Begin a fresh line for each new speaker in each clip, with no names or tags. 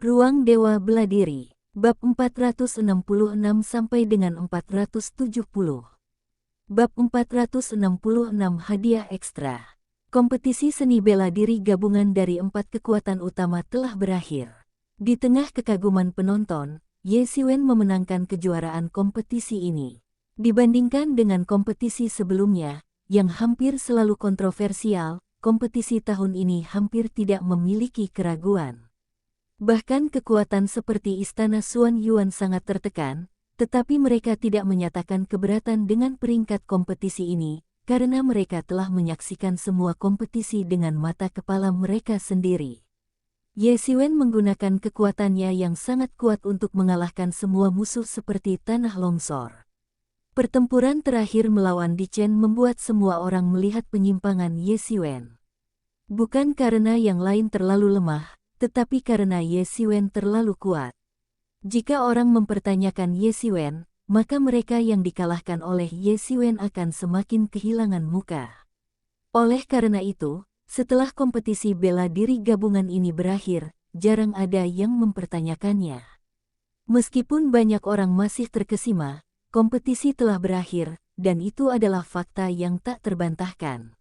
Ruang Dewa Beladiri, bab 466 sampai dengan 470. Bab 466 Hadiah Ekstra. Kompetisi seni bela diri gabungan dari 4 kekuatan utama telah berakhir. Di tengah kekaguman penonton, Ye Xiwen memenangkan kejuaraan kompetisi ini. Dibandingkan dengan kompetisi sebelumnya, yang hampir selalu kontroversial, kompetisi tahun ini hampir tidak memiliki keraguan. Bahkan kekuatan seperti Istana Xuan Yuan sangat tertekan, tetapi mereka tidak menyatakan keberatan dengan peringkat kompetisi ini, karena mereka telah menyaksikan semua kompetisi dengan mata kepala mereka sendiri. Ye Xiwen menggunakan kekuatannya yang sangat kuat untuk mengalahkan semua musuh seperti tanah longsor. Pertempuran terakhir melawan Di Chen membuat semua orang melihat penyimpangan Ye Xiwen. Bukan karena yang lain terlalu lemah, tetapi karena Ye Xiwen terlalu kuat. Jika orang mempertanyakan Ye Xiwen, maka mereka yang dikalahkan oleh Ye Xiwen akan semakin kehilangan muka. Oleh karena itu, setelah kompetisi bela diri gabungan ini berakhir, jarang ada yang mempertanyakannya. Meskipun banyak orang masih terkesima, kompetisi telah berakhir, dan itu adalah fakta yang tak terbantahkan.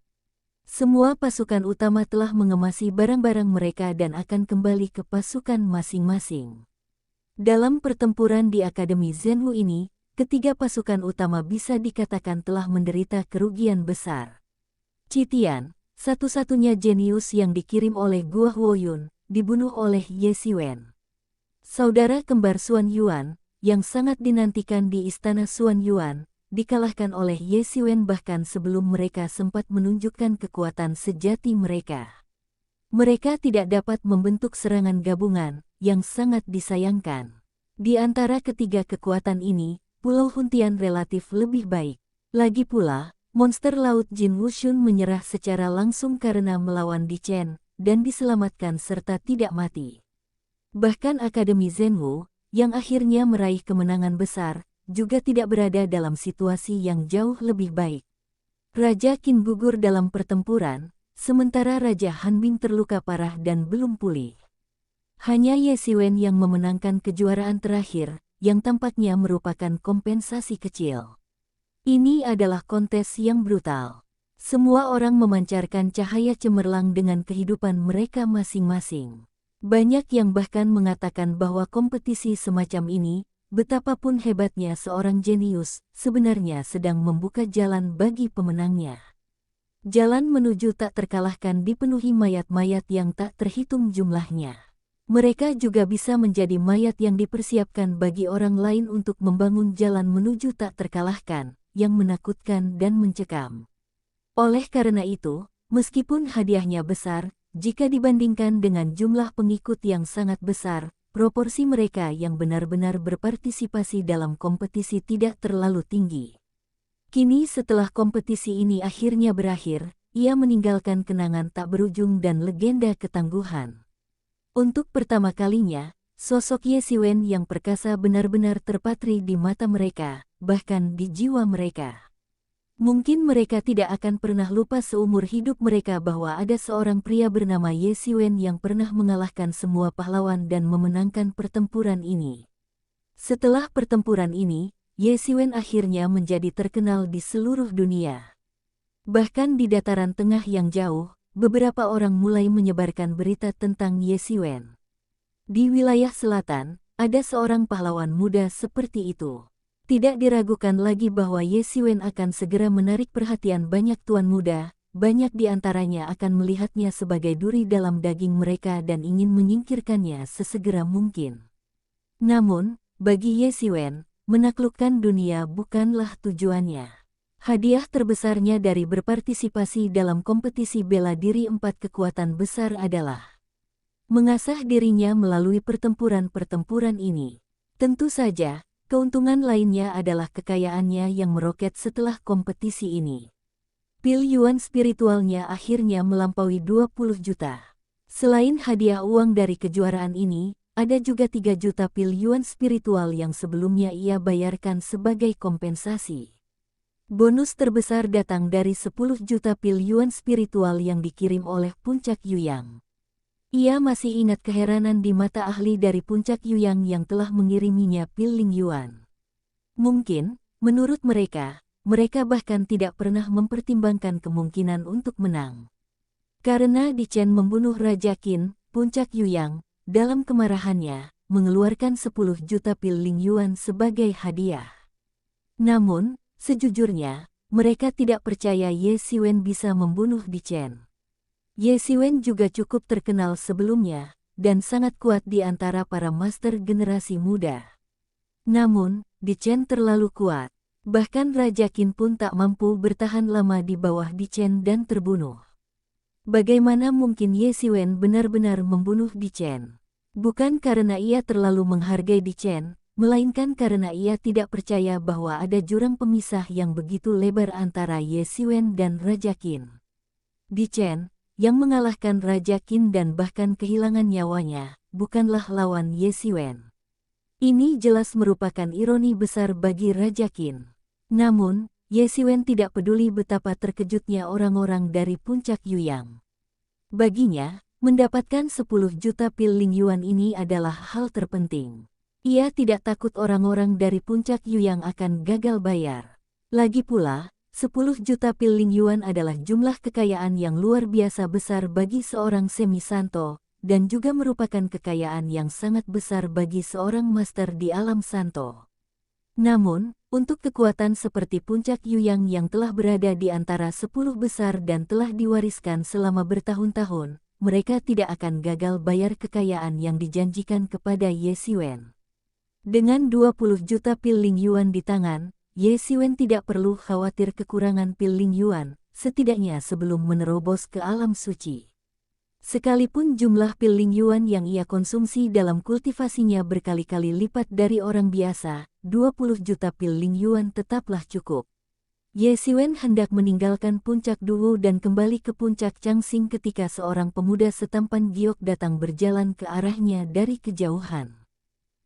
Semua pasukan utama telah mengemasi barang-barang mereka dan akan kembali ke pasukan masing-masing. Dalam pertempuran di Akademi Zhenwu ini, ketiga pasukan utama bisa dikatakan telah menderita kerugian besar. Qitian, satu-satunya jenius yang dikirim oleh Guo Huoyun, dibunuh oleh Ye Xiwen. Saudara kembar Xuan Yuan, yang sangat dinantikan di Istana Xuan Yuan, dikalahkan oleh Ye Xiwen bahkan sebelum mereka sempat menunjukkan kekuatan sejati mereka. Mereka tidak dapat membentuk serangan gabungan, yang sangat disayangkan. Di antara ketiga kekuatan ini, Pulau Huntian relatif lebih baik. Lagi pula, monster laut Jin Wuxun menyerah secara langsung karena melawan Di Chen, dan diselamatkan serta tidak mati. Bahkan Akademi Zhenwu, yang akhirnya meraih kemenangan besar, juga tidak berada dalam situasi yang jauh lebih baik. Raja Qin gugur dalam pertempuran, sementara Raja Hanbing terluka parah dan belum pulih. Hanya Ye Xiwen yang memenangkan kejuaraan terakhir, yang tampaknya merupakan kompensasi kecil. Ini adalah kontes yang brutal. Semua orang memancarkan cahaya cemerlang dengan kehidupan mereka masing-masing. Banyak yang bahkan mengatakan bahwa kompetisi semacam ini, betapapun hebatnya seorang jenius, sebenarnya sedang membuka jalan bagi pemenangnya. Jalan menuju tak terkalahkan dipenuhi mayat-mayat yang tak terhitung jumlahnya. Mereka juga bisa menjadi mayat yang dipersiapkan bagi orang lain untuk membangun jalan menuju tak terkalahkan, yang menakutkan dan mencekam. Oleh karena itu, meskipun hadiahnya besar, jika dibandingkan dengan jumlah pengikut yang sangat besar, proporsi mereka yang benar-benar berpartisipasi dalam kompetisi tidak terlalu tinggi. Kini setelah kompetisi ini akhirnya berakhir, ia meninggalkan kenangan tak berujung dan legenda ketangguhan. Untuk pertama kalinya, sosok Ye Xiwen yang perkasa benar-benar terpatri di mata mereka, bahkan di jiwa mereka. Mungkin mereka tidak akan pernah lupa seumur hidup mereka bahwa ada seorang pria bernama Ye Xiwen yang pernah mengalahkan semua pahlawan dan memenangkan pertempuran ini. Setelah pertempuran ini, Ye Xiwen akhirnya menjadi terkenal di seluruh dunia. Bahkan di dataran tengah yang jauh, beberapa orang mulai menyebarkan berita tentang Ye Xiwen. Di wilayah selatan, ada seorang pahlawan muda seperti itu. Tidak diragukan lagi bahwa Ye Xiwen akan segera menarik perhatian banyak tuan muda, banyak di antaranya akan melihatnya sebagai duri dalam daging mereka dan ingin menyingkirkannya sesegera mungkin. Namun, bagi Ye Xiwen, menaklukkan dunia bukanlah tujuannya. Hadiah terbesarnya dari berpartisipasi dalam kompetisi bela diri 4 kekuatan besar adalah mengasah dirinya melalui pertempuran-pertempuran ini. Tentu saja, keuntungan lainnya adalah kekayaannya yang meroket setelah kompetisi ini. Pil Yuan spiritualnya akhirnya melampaui 20 juta. Selain hadiah uang dari kejuaraan ini, ada juga 3 juta pil Yuan spiritual yang sebelumnya ia bayarkan sebagai kompensasi. Bonus terbesar datang dari 10 juta pil Yuan spiritual yang dikirim oleh Puncak Yuyang. Ia masih ingat keheranan di mata ahli dari puncak Yuyang yang telah mengiriminya pil Ling Yuan. Mungkin, menurut mereka bahkan tidak pernah mempertimbangkan kemungkinan untuk menang. Karena Di Chen membunuh Raja Qin, puncak Yuyang, dalam kemarahannya, mengeluarkan 10 juta pil Ling Yuan sebagai hadiah. Namun, sejujurnya, mereka tidak percaya Ye Xiwen bisa membunuh Di Chen. Ye Xiwen juga cukup terkenal sebelumnya, dan sangat kuat di antara para master generasi muda. Namun, Di Chen terlalu kuat. Bahkan Raja Qin pun tak mampu bertahan lama di bawah Di Chen dan terbunuh. Bagaimana mungkin Ye Xiwen benar-benar membunuh Di Chen? Bukan karena ia terlalu menghargai Di Chen, melainkan karena ia tidak percaya bahwa ada jurang pemisah yang begitu lebar antara Ye Xiwen dan Raja Qin. Di Chen, yang mengalahkan Raja Qin dan bahkan kehilangan nyawanya, bukanlah lawan Ye Xiwen. Ini jelas merupakan ironi besar bagi Raja Qin. Namun, Ye Xiwen tidak peduli betapa terkejutnya orang-orang dari puncak Yuyang. Baginya, mendapatkan 10 juta pil Ling Yuan ini adalah hal terpenting. Ia tidak takut orang-orang dari puncak Yuyang akan gagal bayar. Lagi pula, 10 juta pil Ling Yuan adalah jumlah kekayaan yang luar biasa besar bagi seorang semi-santo, dan juga merupakan kekayaan yang sangat besar bagi seorang master di alam santo. Namun, untuk kekuatan seperti puncak Yuyang yang telah berada di antara 10 besar dan telah diwariskan selama bertahun-tahun, mereka tidak akan gagal bayar kekayaan yang dijanjikan kepada Ye Xiwen. Dengan 20 juta pil Ling Yuan di tangan, Ye Xiwen tidak perlu khawatir kekurangan pil Ling Yuan, setidaknya sebelum menerobos ke alam suci. Sekalipun jumlah pil Ling Yuan yang ia konsumsi dalam kultivasinya berkali-kali lipat dari orang biasa, 20 juta pil Ling Yuan tetaplah cukup. Ye Xiwen hendak meninggalkan puncak Duwu dan kembali ke puncak Changxing ketika seorang pemuda setampan giok datang berjalan ke arahnya dari kejauhan.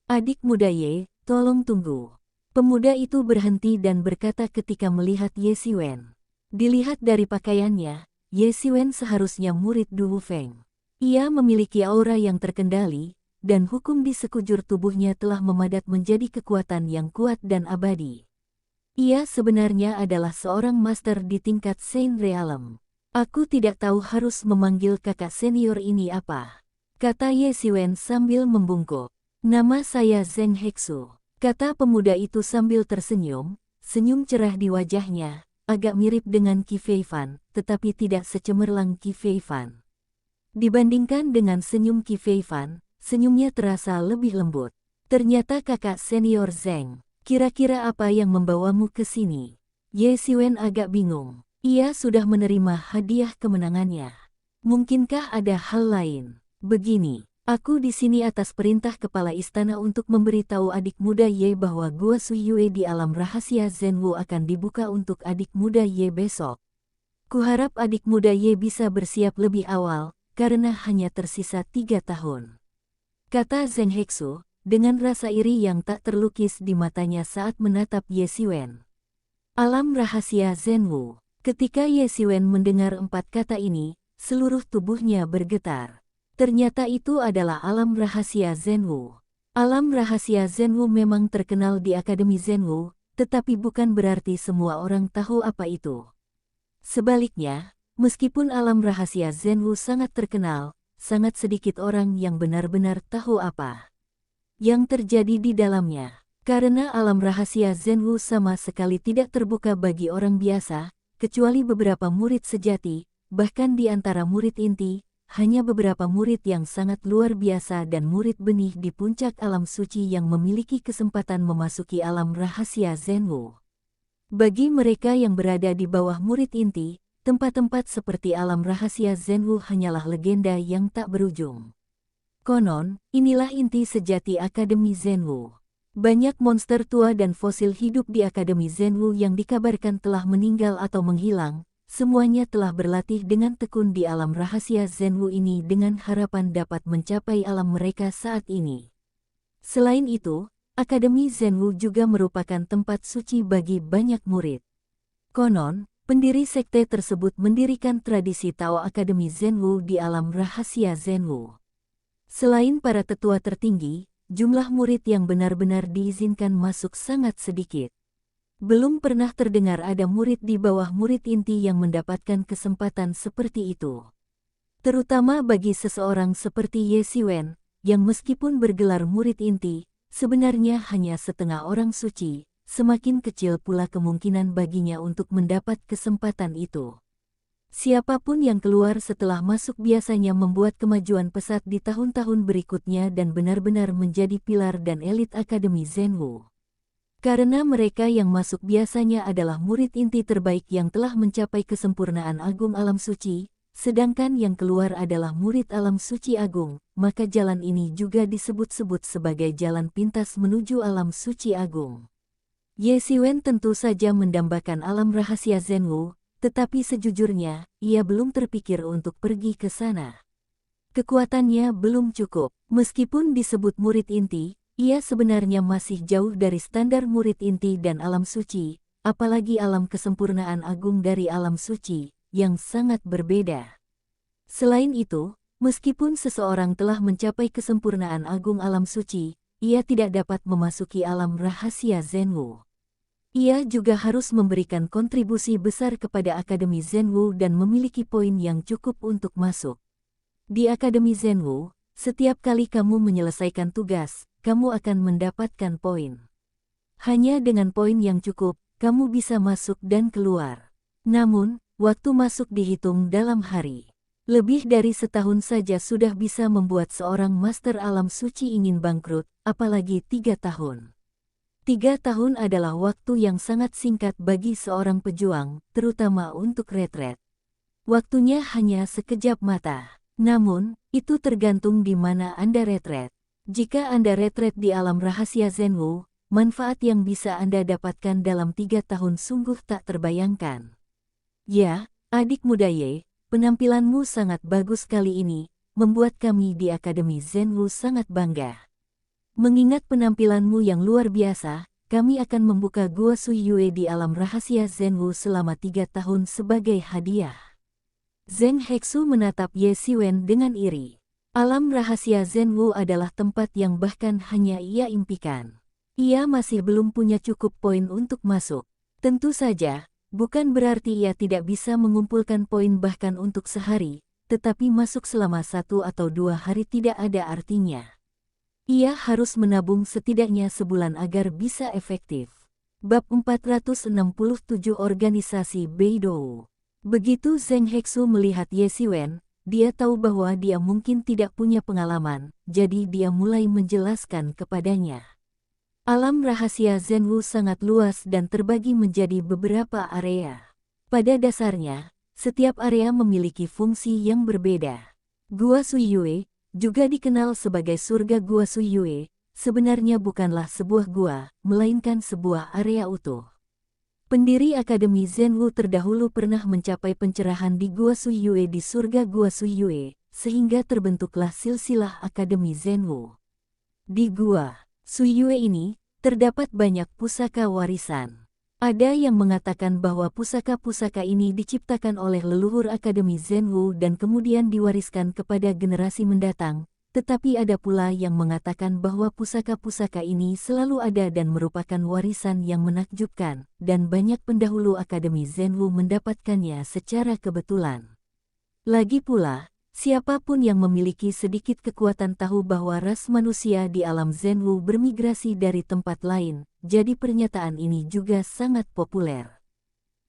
"Adik muda Ye, tolong tunggu." Pemuda itu berhenti dan berkata ketika melihat Ye Xiwen. Dilihat dari pakaiannya, Ye Xiwen seharusnya murid Du Wufeng. Ia memiliki aura yang terkendali, dan hukum di sekujur tubuhnya telah memadat menjadi kekuatan yang kuat dan abadi. Ia sebenarnya adalah seorang master di tingkat Saint Realm. "Aku tidak tahu harus memanggil kakak senior ini apa," kata Ye Xiwen sambil membungkuk. "Nama saya Zheng Hexu," kata pemuda itu sambil tersenyum, senyum cerah di wajahnya, agak mirip dengan Qi Feifan, tetapi tidak secemerlang Qi Feifan. Dibandingkan dengan senyum Qi Feifan, senyumnya terasa lebih lembut. "Ternyata kakak senior Zheng, kira-kira apa yang membawamu ke sini?" Ye Xiwen agak bingung. Ia sudah menerima hadiah kemenangannya. Mungkinkah ada hal lain? "Begini. Aku di sini atas perintah kepala istana untuk memberitahu adik muda Ye bahwa Gua Sui Yue di alam rahasia Zhenwu akan dibuka untuk adik muda Ye besok. Kuharap adik muda Ye bisa bersiap lebih awal, karena hanya tersisa 3 tahun. Kata Zheng Hexu, dengan rasa iri yang tak terlukis di matanya saat menatap Ye Xiwen. Alam rahasia Zhenwu. Ketika Ye Xiwen mendengar 4 kata ini, seluruh tubuhnya bergetar. Ternyata itu adalah alam rahasia Zhenwu. Alam rahasia Zhenwu memang terkenal di Akademi Zhenwu, tetapi bukan berarti semua orang tahu apa itu. Sebaliknya, meskipun alam rahasia Zhenwu sangat terkenal, sangat sedikit orang yang benar-benar tahu apa yang terjadi di dalamnya. Karena alam rahasia Zhenwu sama sekali tidak terbuka bagi orang biasa, kecuali beberapa murid sejati, bahkan di antara murid inti, hanya beberapa murid yang sangat luar biasa dan murid benih di puncak alam suci yang memiliki kesempatan memasuki alam rahasia Zhenwu. Bagi mereka yang berada di bawah murid inti, tempat-tempat seperti alam rahasia Zhenwu hanyalah legenda yang tak berujung. Konon, inilah inti sejati Akademi Zhenwu. Banyak monster tua dan fosil hidup di Akademi Zhenwu yang dikabarkan telah meninggal atau menghilang. Semuanya telah berlatih dengan tekun di alam rahasia Zhenwu ini dengan harapan dapat mencapai alam mereka saat ini. Selain itu, Akademi Zhenwu juga merupakan tempat suci bagi banyak murid. Konon, Pendiri sekte tersebut mendirikan tradisi Tao Akademi Zenwu di alam rahasia Zenwu. Selain para tetua tertinggi, jumlah murid yang benar-benar diizinkan masuk sangat sedikit. Belum pernah terdengar ada murid di bawah murid inti yang mendapatkan kesempatan seperti itu. Terutama bagi seseorang seperti Ye Xiwen, yang meskipun bergelar murid inti, sebenarnya hanya setengah orang suci. Semakin kecil pula kemungkinan baginya untuk mendapat kesempatan itu. Siapapun yang keluar setelah masuk biasanya membuat kemajuan pesat di tahun-tahun berikutnya dan benar-benar menjadi pilar dan elit Akademi Zenwu. Karena mereka yang masuk biasanya adalah murid inti terbaik yang telah mencapai kesempurnaan agung alam suci, sedangkan yang keluar adalah murid alam suci agung, maka jalan ini juga disebut-sebut sebagai jalan pintas menuju alam suci agung. Ye Xiwen tentu saja mendambakan alam rahasia Zenwu, tetapi sejujurnya, ia belum terpikir untuk pergi ke sana. Kekuatannya belum cukup. Meskipun disebut murid inti, ia sebenarnya masih jauh dari standar murid inti dan alam suci, apalagi alam kesempurnaan agung dari alam suci, yang sangat berbeda. Selain itu, meskipun seseorang telah mencapai kesempurnaan agung alam suci, ia tidak dapat memasuki alam rahasia Zenwu. Ia juga harus memberikan kontribusi besar kepada Akademi Zenwu dan memiliki poin yang cukup untuk masuk. Di Akademi Zenwu, setiap kali kamu menyelesaikan tugas, kamu akan mendapatkan poin. Hanya dengan poin yang cukup, kamu bisa masuk dan keluar. Namun, waktu masuk dihitung dalam hari. Lebih dari setahun saja sudah bisa membuat seorang master alam suci ingin bangkrut, apalagi 3 tahun. 3 tahun adalah waktu yang sangat singkat bagi seorang pejuang, terutama untuk retret. Waktunya hanya sekejap mata. Namun, itu tergantung di mana Anda retret. Jika Anda retret di alam rahasia Zenwu, manfaat yang bisa Anda dapatkan dalam 3 tahun sungguh tak terbayangkan. Ya, adik muda Ye, penampilanmu sangat bagus kali ini, membuat kami di Akademi Zenwu sangat bangga. Mengingat penampilanmu yang luar biasa, kami akan membuka Gua Sui Yue di alam rahasia Zenwu selama 3 tahun sebagai hadiah. Zheng Hexu menatap Ye Xiwen dengan iri. Alam rahasia Zenwu adalah tempat yang bahkan hanya ia impikan. Ia masih belum punya cukup poin untuk masuk. Tentu saja, bukan berarti ia tidak bisa mengumpulkan poin bahkan untuk sehari, tetapi masuk selama 1 atau 2 hari tidak ada artinya. Ia harus menabung setidaknya sebulan agar bisa efektif. Bab 467 Organisasi Beidou. Begitu Zheng Hexu melihat Ye Xiwen, dia tahu bahwa dia mungkin tidak punya pengalaman, jadi dia mulai menjelaskan kepadanya. Alam rahasia Zenwu sangat luas dan terbagi menjadi beberapa area. Pada dasarnya, setiap area memiliki fungsi yang berbeda. Gua Sui Yue, juga dikenal sebagai surga Gua Sui Yue, sebenarnya bukanlah sebuah gua, melainkan sebuah area utuh. Pendiri Akademi Zenwu terdahulu pernah mencapai pencerahan di Gua Sui Yue di surga Gua Sui Yue, sehingga terbentuklah silsilah Akademi Zenwu. Di Gua Sui Yue ini, terdapat banyak pusaka warisan. Ada yang mengatakan bahwa pusaka-pusaka ini diciptakan oleh leluhur Akademi Zenwu dan kemudian diwariskan kepada generasi mendatang, tetapi ada pula yang mengatakan bahwa pusaka-pusaka ini selalu ada dan merupakan warisan yang menakjubkan, dan banyak pendahulu Akademi Zenwu mendapatkannya secara kebetulan. Lagi pula, siapapun yang memiliki sedikit kekuatan tahu bahwa ras manusia di alam Zenwu bermigrasi dari tempat lain, jadi pernyataan ini juga sangat populer.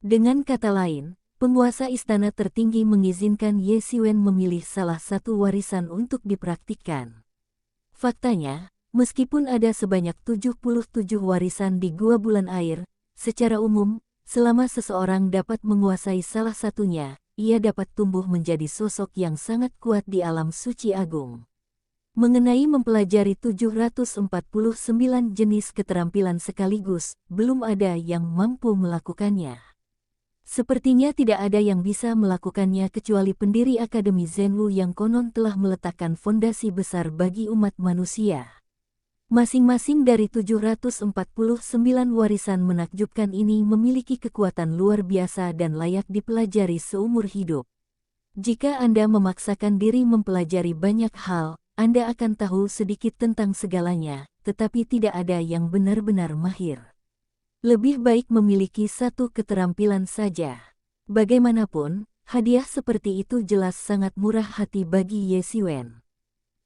Dengan kata lain, penguasa istana tertinggi mengizinkan Ye Xiwen memilih salah satu warisan untuk dipraktikkan. Faktanya, meskipun ada sebanyak 77 warisan di Gua Bulan Air, secara umum, selama seseorang dapat menguasai salah satunya, ia dapat tumbuh menjadi sosok yang sangat kuat di alam suci agung. Mengenai mempelajari 749 jenis keterampilan sekaligus, belum ada yang mampu melakukannya. Sepertinya tidak ada yang bisa melakukannya kecuali pendiri Akademi Zenwu yang konon telah meletakkan fondasi besar bagi umat manusia. Masing-masing dari 749 warisan menakjubkan ini memiliki kekuatan luar biasa dan layak dipelajari seumur hidup. Jika Anda memaksakan diri mempelajari banyak hal, Anda akan tahu sedikit tentang segalanya, tetapi tidak ada yang benar-benar mahir. Lebih baik memiliki satu keterampilan saja. Bagaimanapun, hadiah seperti itu jelas sangat murah hati bagi Ye Xiwen.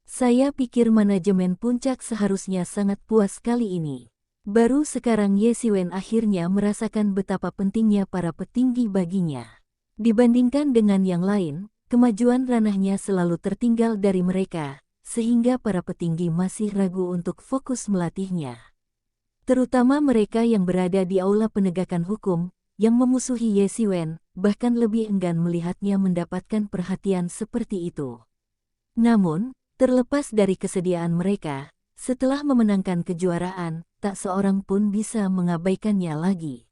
Saya pikir manajemen puncak seharusnya sangat puas kali ini. Baru sekarang Ye Xiwen akhirnya merasakan betapa pentingnya para petinggi baginya. Dibandingkan dengan yang lain, kemajuan ranahnya selalu tertinggal dari mereka, sehingga para petinggi masih ragu untuk fokus melatihnya. Terutama mereka yang berada di aula penegakan hukum, yang memusuhi Ye Xiwen, bahkan lebih enggan melihatnya mendapatkan perhatian seperti itu. Namun, terlepas dari kesediaan mereka, setelah memenangkan kejuaraan, tak seorang pun bisa mengabaikannya lagi.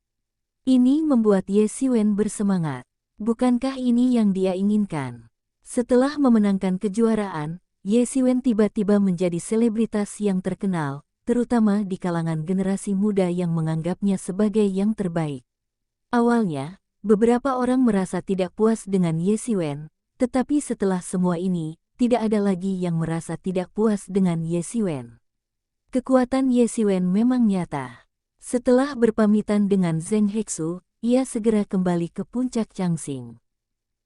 Ini membuat Ye Xiwen bersemangat. Bukankah ini yang dia inginkan? Setelah memenangkan kejuaraan, Ye Xiwen tiba-tiba menjadi selebritas yang terkenal, terutama di kalangan generasi muda yang menganggapnya sebagai yang terbaik. Awalnya, beberapa orang merasa tidak puas dengan Ye Xiwen, tetapi setelah semua ini, tidak ada lagi yang merasa tidak puas dengan Ye Xiwen. Kekuatan Ye Xiwen memang nyata. Setelah berpamitan dengan Zheng Hexu, ia segera kembali ke puncak Changxing.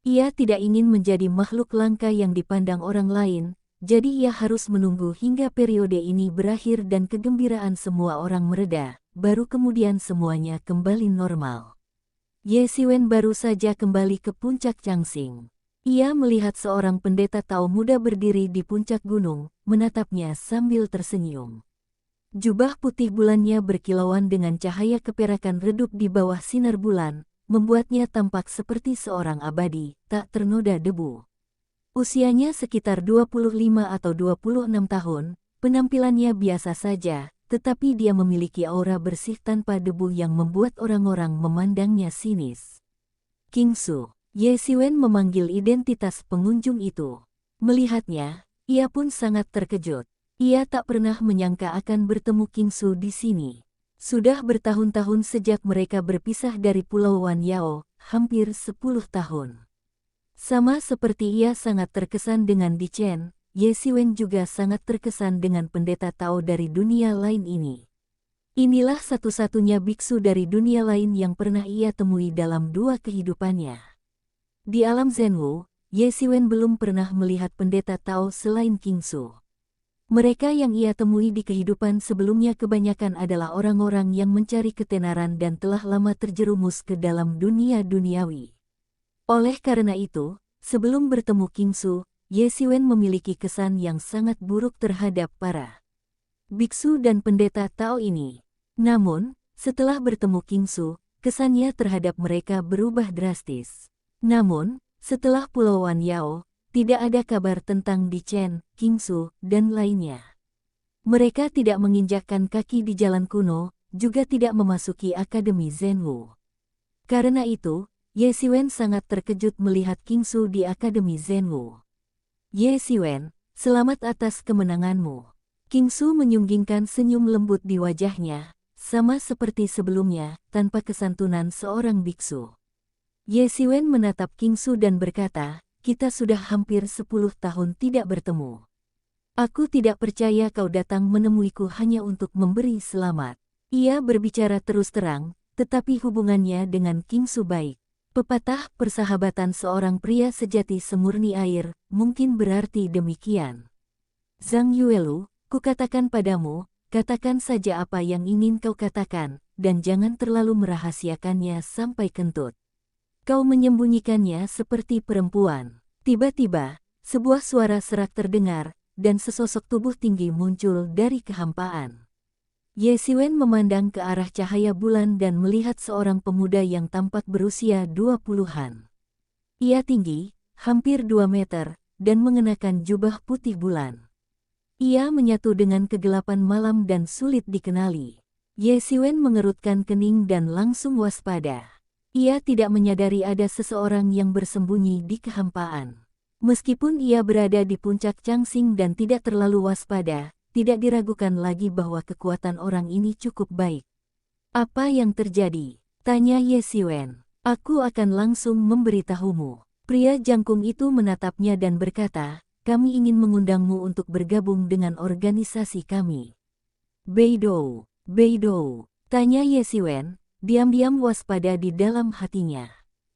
Ia tidak ingin menjadi makhluk langka yang dipandang orang lain, jadi ia harus menunggu hingga periode ini berakhir dan kegembiraan semua orang mereda, baru kemudian semuanya kembali normal. Ye Xiwen baru saja kembali ke puncak Changxing. Ia melihat seorang pendeta Tao muda berdiri di puncak gunung, menatapnya sambil tersenyum. Jubah putih bulannya berkilauan dengan cahaya keperakan redup di bawah sinar bulan, membuatnya tampak seperti seorang abadi, tak ternoda debu. Usianya sekitar 25 atau 26 tahun, penampilannya biasa saja, tetapi dia memiliki aura bersih tanpa debu yang membuat orang-orang memandangnya sinis. King Su. Ye Xiwen memanggil identitas pengunjung itu. Melihatnya, ia pun sangat terkejut. Ia tak pernah menyangka akan bertemu King Su di sini. Sudah bertahun-tahun sejak mereka berpisah dari Pulau Wan Yao, hampir 10 tahun. Sama seperti ia sangat terkesan dengan Di Chen, Ye Xiwen juga sangat terkesan dengan pendeta Tao dari dunia lain ini. Inilah satu-satunya biksu dari dunia lain yang pernah ia temui dalam 2 kehidupannya. Di alam Zhenwu, Ye Xiwen belum pernah melihat pendeta Tao selain King Su. Mereka yang ia temui di kehidupan sebelumnya kebanyakan adalah orang-orang yang mencari ketenaran dan telah lama terjerumus ke dalam dunia duniawi. Oleh karena itu, sebelum bertemu King Su, Ye Xiwen memiliki kesan yang sangat buruk terhadap para biksu dan pendeta Tao ini. Namun, setelah bertemu King Su, kesannya terhadap mereka berubah drastis. Namun, setelah Pulau Wan Yao, tidak ada kabar tentang Di Chen, King Su, dan lainnya. Mereka tidak menginjakkan kaki di jalan kuno, juga tidak memasuki Akademi Zhenwu. Karena itu, Ye Xiwen sangat terkejut melihat King Su di Akademi Zhenwu. Ye Xiwen, selamat atas kemenanganmu. King Su menyunggingkan senyum lembut di wajahnya, sama seperti sebelumnya, tanpa kesantunan seorang biksu. Ye Xiwen menatap King Su dan berkata, kita sudah hampir 10 tahun tidak bertemu. Aku tidak percaya kau datang menemuiku hanya untuk memberi selamat. Ia berbicara terus terang, tetapi hubungannya dengan King Su baik. Pepatah persahabatan seorang pria sejati semurni air, mungkin berarti demikian. Zhang Yuelu, kukatakan padamu, katakan saja apa yang ingin kau katakan, dan jangan terlalu merahasiakannya sampai kentut. Kau menyembunyikannya seperti perempuan. Tiba-tiba, sebuah suara serak terdengar, dan sesosok tubuh tinggi muncul dari kehampaan. Ye Xiwen memandang ke arah cahaya bulan dan melihat seorang pemuda yang tampak berusia 20-an. Ia tinggi, hampir 2 meter, dan mengenakan jubah putih bulan. Ia menyatu dengan kegelapan malam dan sulit dikenali. Ye Xiwen mengerutkan kening dan langsung waspada. Ia tidak menyadari ada seseorang yang bersembunyi di kehampaan. Meskipun ia berada di puncak Changxing dan tidak terlalu waspada, tidak diragukan lagi bahwa kekuatan orang ini cukup baik. Apa yang terjadi? Tanya Ye Xiwen. Aku akan langsung memberitahumu. Pria jangkung itu menatapnya dan berkata, kami ingin mengundangmu untuk bergabung dengan organisasi kami. Beidou, Beidou, tanya Ye Xiwen, diam-diam waspada di dalam hatinya.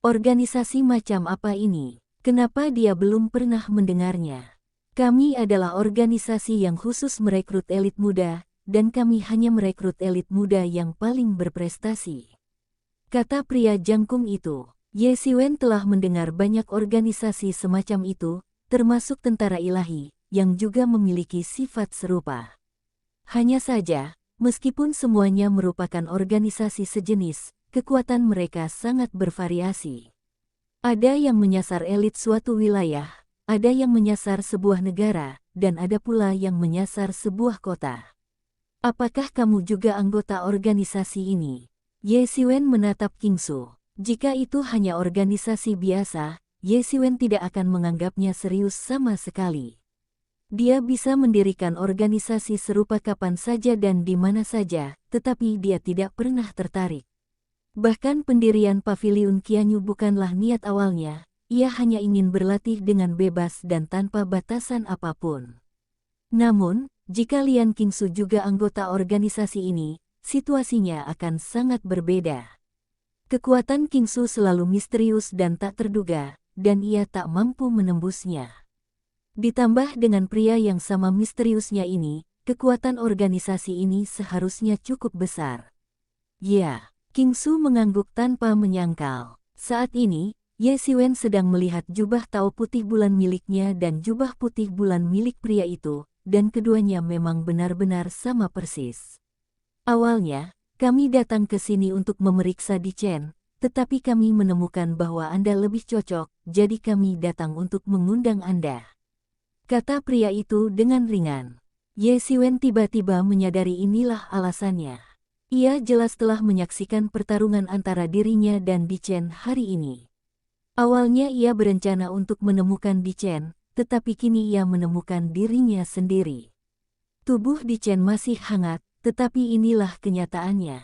Organisasi macam apa ini? Kenapa dia belum pernah mendengarnya? Kami adalah organisasi yang khusus merekrut elit muda, dan kami hanya merekrut elit muda yang paling berprestasi. Kata pria jangkung itu. Ye Xiwen telah mendengar banyak organisasi semacam itu, termasuk Tentara Ilahi, yang juga memiliki sifat serupa. Hanya saja, meskipun semuanya merupakan organisasi sejenis, kekuatan mereka sangat bervariasi. Ada yang menyasar elit suatu wilayah, ada yang menyasar sebuah negara, dan ada pula yang menyasar sebuah kota. Apakah kamu juga anggota organisasi ini? Ye Xiwen menatap Kingsu. Jika itu hanya organisasi biasa, Ye Xiwen tidak akan menganggapnya serius sama sekali. Dia bisa mendirikan organisasi serupa kapan saja dan di mana saja, tetapi dia tidak pernah tertarik. Bahkan pendirian Paviliun Qianyu bukanlah niat awalnya, ia hanya ingin berlatih dengan bebas dan tanpa batasan apapun. Namun, jika Lian Qingsu juga anggota organisasi ini, situasinya akan sangat berbeda. Kekuatan Qingsu selalu misterius dan tak terduga, dan ia tak mampu menembusnya. Ditambah dengan pria yang sama misteriusnya ini, kekuatan organisasi ini seharusnya cukup besar. Ya, Qingsu mengangguk tanpa menyangkal. Saat ini, Ye Xiwen sedang melihat jubah tao putih bulan miliknya dan jubah putih bulan milik pria itu, dan keduanya memang benar-benar sama persis. Awalnya, kami datang ke sini untuk memeriksa Di Chen, tetapi kami menemukan bahwa Anda lebih cocok, jadi kami datang untuk mengundang Anda. Kata pria itu dengan ringan. Ye Xiwen tiba-tiba menyadari inilah alasannya. Ia jelas telah menyaksikan pertarungan antara dirinya dan Di Chen hari ini. Awalnya ia berencana untuk menemukan Di Chen, tetapi kini ia menemukan dirinya sendiri. Tubuh Di Chen masih hangat, tetapi inilah kenyataannya.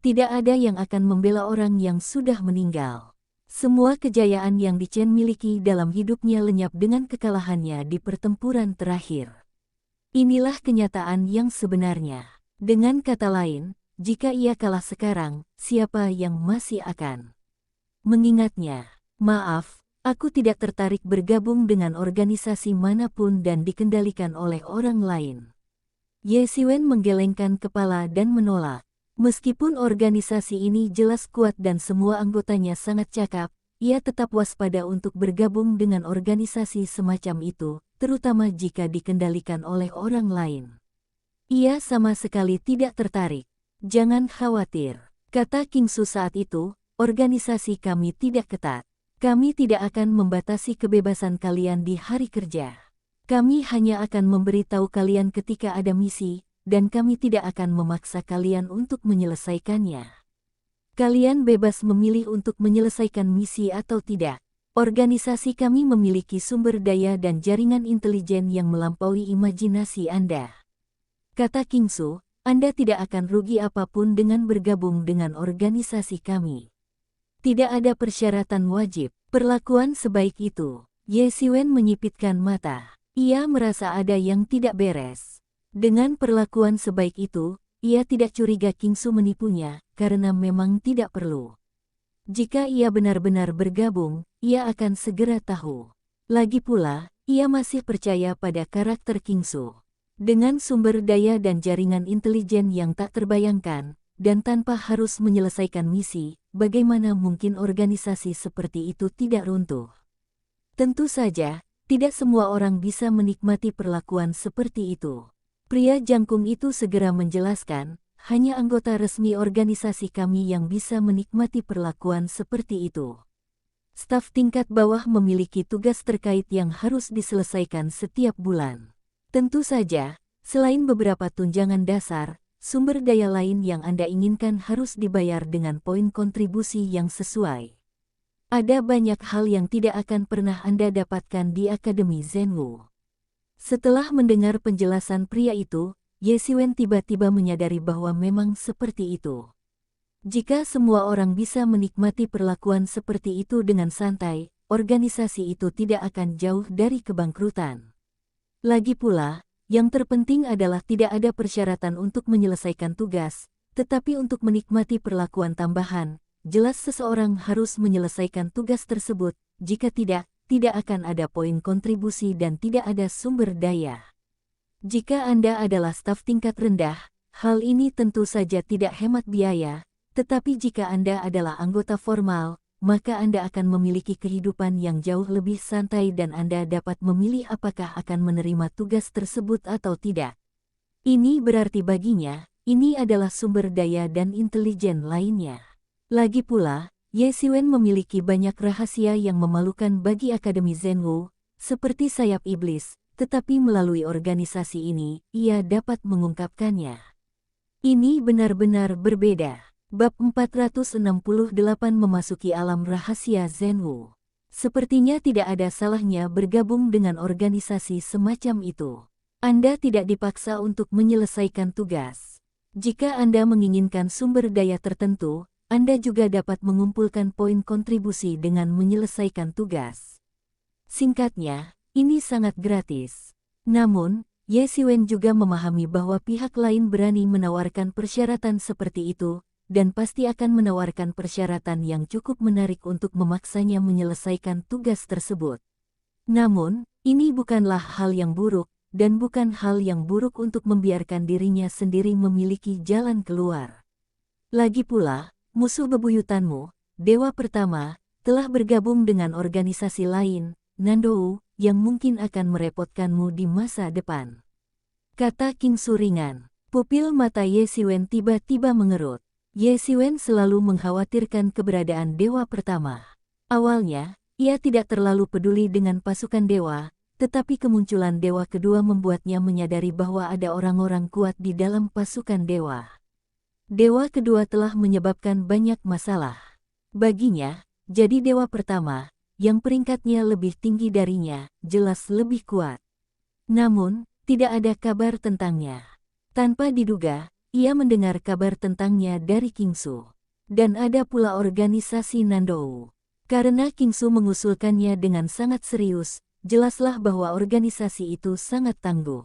Tidak ada yang akan membela orang yang sudah meninggal. Semua kejayaan yang Di Chen miliki dalam hidupnya lenyap dengan kekalahannya di pertempuran terakhir. Inilah kenyataan yang sebenarnya. Dengan kata lain, jika ia kalah sekarang, siapa yang masih akan mengingatnya? Maaf, aku tidak tertarik bergabung dengan organisasi manapun dan dikendalikan oleh orang lain. Ye Xiwen menggelengkan kepala dan menolak. Meskipun organisasi ini jelas kuat dan semua anggotanya sangat cakap, ia tetap waspada untuk bergabung dengan organisasi semacam itu, terutama jika dikendalikan oleh orang lain. Ia sama sekali tidak tertarik. Jangan khawatir, kata Qingsu saat itu, organisasi kami tidak ketat. Kami tidak akan membatasi kebebasan kalian di hari kerja. Kami hanya akan memberitahu kalian ketika ada misi, dan kami tidak akan memaksa kalian untuk menyelesaikannya. Kalian bebas memilih untuk menyelesaikan misi atau tidak. Organisasi kami memiliki sumber daya dan jaringan intelijen yang melampaui imajinasi Anda. Kata Qingsu, Anda tidak akan rugi apapun dengan bergabung dengan organisasi kami. Tidak ada persyaratan wajib, perlakuan sebaik itu. Ye Xiwen menyipitkan mata. Ia merasa ada yang tidak beres. Dengan perlakuan sebaik itu, ia tidak curiga Qingsu menipunya, karena memang tidak perlu. Jika ia benar-benar bergabung, ia akan segera tahu. Lagi pula, ia masih percaya pada karakter Qingsu. Dengan sumber daya dan jaringan intelijen yang tak terbayangkan, dan tanpa harus menyelesaikan misi, bagaimana mungkin organisasi seperti itu tidak runtuh? Tentu saja, tidak semua orang bisa menikmati perlakuan seperti itu. Pria jangkung itu segera menjelaskan, hanya anggota resmi organisasi kami yang bisa menikmati perlakuan seperti itu. Staf tingkat bawah memiliki tugas terkait yang harus diselesaikan setiap bulan. Tentu saja, selain beberapa tunjangan dasar, sumber daya lain yang Anda inginkan harus dibayar dengan poin kontribusi yang sesuai. Ada banyak hal yang tidak akan pernah Anda dapatkan di Akademi Zhenwu. Setelah mendengar penjelasan pria itu, Ye Xiwen tiba-tiba menyadari bahwa memang seperti itu. Jika semua orang bisa menikmati perlakuan seperti itu dengan santai, organisasi itu tidak akan jauh dari kebangkrutan. Lagi pula, yang terpenting adalah tidak ada persyaratan untuk menyelesaikan tugas, tetapi untuk menikmati perlakuan tambahan, jelas seseorang harus menyelesaikan tugas tersebut, jika tidak, tidak akan ada poin kontribusi dan tidak ada sumber daya. Jika Anda adalah staf tingkat rendah, hal ini tentu saja tidak hemat biaya, tetapi jika Anda adalah anggota formal, maka Anda akan memiliki kehidupan yang jauh lebih santai dan Anda dapat memilih apakah akan menerima tugas tersebut atau tidak. Ini berarti baginya, ini adalah sumber daya dan intelijen lainnya. Lagi pula, Ye Xiwen memiliki banyak rahasia yang memalukan bagi Akademi Zhenwu, seperti sayap iblis, tetapi melalui organisasi ini, ia dapat mengungkapkannya. Ini benar-benar berbeda. Bab 468 memasuki alam rahasia Zhenwu. Sepertinya tidak ada salahnya bergabung dengan organisasi semacam itu. Anda tidak dipaksa untuk menyelesaikan tugas. Jika Anda menginginkan sumber daya tertentu, Anda juga dapat mengumpulkan poin kontribusi dengan menyelesaikan tugas. Singkatnya, ini sangat gratis. Namun, Ye Xiwen juga memahami bahwa pihak lain berani menawarkan persyaratan seperti itu, dan pasti akan menawarkan persyaratan yang cukup menarik untuk memaksanya menyelesaikan tugas tersebut. Namun, ini bukanlah hal yang buruk, dan bukan hal yang buruk untuk membiarkan dirinya sendiri memiliki jalan keluar. Lagi pula, musuh bebuyutanmu, Dewa Pertama, telah bergabung dengan organisasi lain, Nandou, yang mungkin akan merepotkanmu di masa depan. Kata King Su ringan. Pupil mata Ye Xiwen tiba-tiba mengerut. Ye Xiwen selalu mengkhawatirkan keberadaan Dewa Pertama. Awalnya, ia tidak terlalu peduli dengan pasukan dewa, tetapi kemunculan Dewa Kedua membuatnya menyadari bahwa ada orang-orang kuat di dalam pasukan dewa. Dewa Kedua telah menyebabkan banyak masalah. Baginya, jadi Dewa Pertama, yang peringkatnya lebih tinggi darinya, jelas lebih kuat. Namun, tidak ada kabar tentangnya. Tanpa diduga, ia mendengar kabar tentangnya dari King Su. Dan ada pula organisasi Nandou. Karena King Su mengusulkannya dengan sangat serius, jelaslah bahwa organisasi itu sangat tangguh.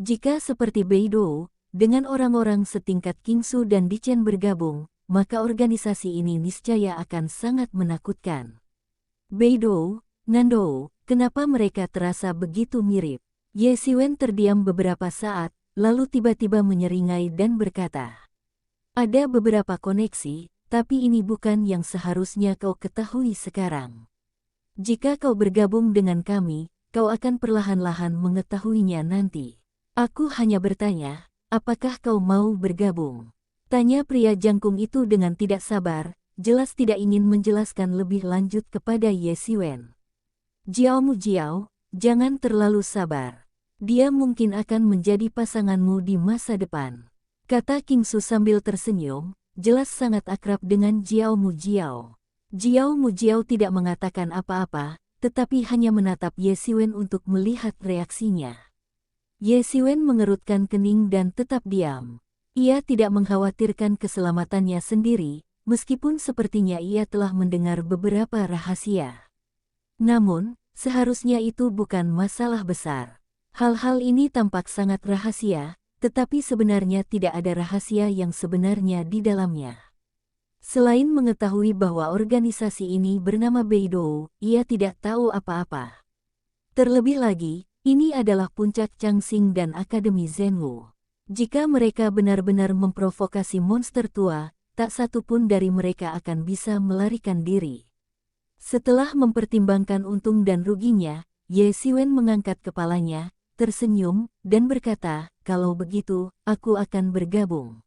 Jika seperti Beidou, dengan orang-orang setingkat King Su dan Di Chen bergabung, maka organisasi ini niscaya akan sangat menakutkan. Beidou, Nandou, kenapa mereka terasa begitu mirip? Ye Xiwen terdiam beberapa saat, lalu tiba-tiba menyeringai dan berkata, "Ada beberapa koneksi, tapi ini bukan yang seharusnya kau ketahui sekarang. Jika kau bergabung dengan kami, kau akan perlahan-lahan mengetahuinya nanti." "Aku hanya bertanya, apakah kau mau bergabung?" tanya pria jangkung itu dengan tidak sabar, jelas tidak ingin menjelaskan lebih lanjut kepada Ye Xiwen. "Jiao Mu Jiao, jangan terlalu sabar. Dia mungkin akan menjadi pasanganmu di masa depan," kata King Su sambil tersenyum, jelas sangat akrab dengan Jiao Mu Jiao. Jiao Mu Jiao tidak mengatakan apa-apa, tetapi hanya menatap Ye Xiwen untuk melihat reaksinya. Ye Xiwen mengerutkan kening dan tetap diam. Ia tidak mengkhawatirkan keselamatannya sendiri, meskipun sepertinya ia telah mendengar beberapa rahasia. Namun, seharusnya itu bukan masalah besar. Hal-hal ini tampak sangat rahasia, tetapi sebenarnya tidak ada rahasia yang sebenarnya di dalamnya. Selain mengetahui bahwa organisasi ini bernama Beidou, ia tidak tahu apa-apa. Terlebih lagi, ini adalah puncak Changxing dan Akademi Zhenwu. Jika mereka benar-benar memprovokasi monster tua, tak satu pun dari mereka akan bisa melarikan diri. Setelah mempertimbangkan untung dan ruginya, Ye Xiwen mengangkat kepalanya, tersenyum, dan berkata, "Kalau begitu, aku akan bergabung."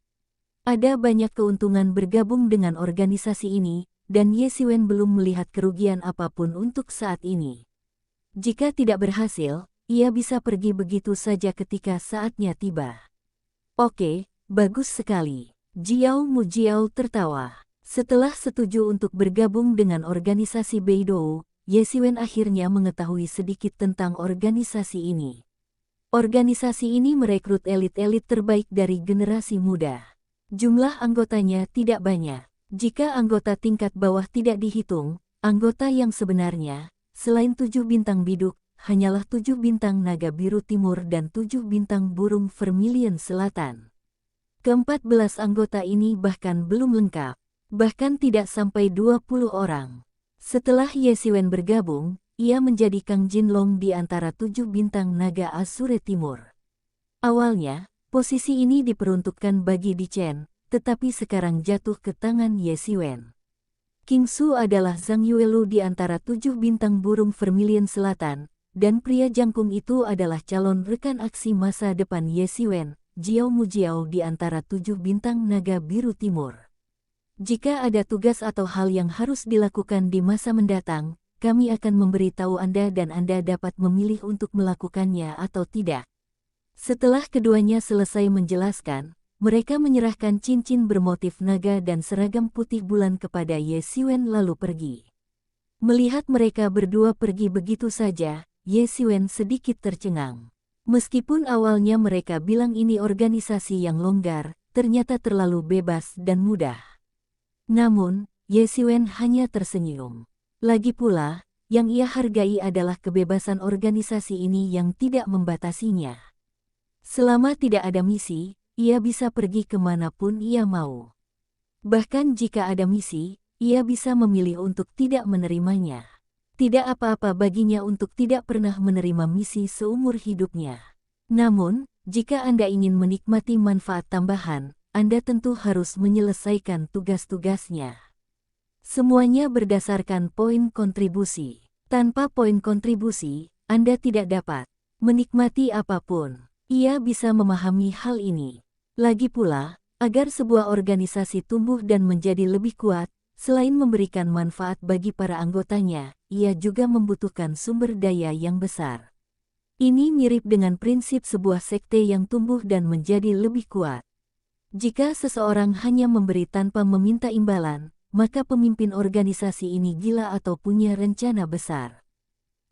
Ada banyak keuntungan bergabung dengan organisasi ini, dan Ye Xiwen belum melihat kerugian apapun untuk saat ini. Jika tidak berhasil, ia bisa pergi begitu saja ketika saatnya tiba. "Oke, bagus sekali." Jiao Mu Jiao tertawa. Setelah setuju untuk bergabung dengan organisasi Beidou, Ye Xiwen akhirnya mengetahui sedikit tentang organisasi ini. Organisasi ini merekrut elit-elit terbaik dari generasi muda. Jumlah anggotanya tidak banyak. Jika anggota tingkat bawah tidak dihitung, anggota yang sebenarnya, selain 7 bintang biduk, hanyalah 7 bintang naga biru timur dan 7 bintang burung vermilion selatan. Ke-14 anggota ini bahkan belum lengkap, bahkan tidak sampai 20 orang. Setelah Ye Siwen bergabung, ia menjadi Kang Jinlong di antara 7 bintang naga Asure Timur. Awalnya, posisi ini diperuntukkan bagi Di Chen, tetapi sekarang jatuh ke tangan Ye Siwen. King Su adalah Zhang Yuelu di antara 7 bintang burung vermilion selatan, dan pria jangkung itu adalah calon rekan aksi masa depan Ye Siwen, Jiao Mujiao di antara 7 bintang naga biru timur. Jika ada tugas atau hal yang harus dilakukan di masa mendatang, kami akan memberitahu Anda dan Anda dapat memilih untuk melakukannya atau tidak. Setelah keduanya selesai menjelaskan, mereka menyerahkan cincin bermotif naga dan seragam putih bulan kepada Ye Siwen lalu pergi. Melihat mereka berdua pergi begitu saja, Ye Siwen sedikit tercengang. Meskipun awalnya mereka bilang ini organisasi yang longgar, ternyata terlalu bebas dan mudah. Namun, Ye Siwen hanya tersenyum. Lagi pula, yang ia hargai adalah kebebasan organisasi ini yang tidak membatasinya. Selama tidak ada misi, ia bisa pergi kemanapun ia mau. Bahkan jika ada misi, ia bisa memilih untuk tidak menerimanya. Tidak apa-apa baginya untuk tidak pernah menerima misi seumur hidupnya. Namun, jika Anda ingin menikmati manfaat tambahan, Anda tentu harus menyelesaikan tugas-tugasnya. Semuanya berdasarkan poin kontribusi. Tanpa poin kontribusi, Anda tidak dapat menikmati apapun. Ia bisa memahami hal ini. Lagi pula, agar sebuah organisasi tumbuh dan menjadi lebih kuat, selain memberikan manfaat bagi para anggotanya, ia juga membutuhkan sumber daya yang besar. Ini mirip dengan prinsip sebuah sekte yang tumbuh dan menjadi lebih kuat. Jika seseorang hanya memberi tanpa meminta imbalan, maka pemimpin organisasi ini gila atau punya rencana besar.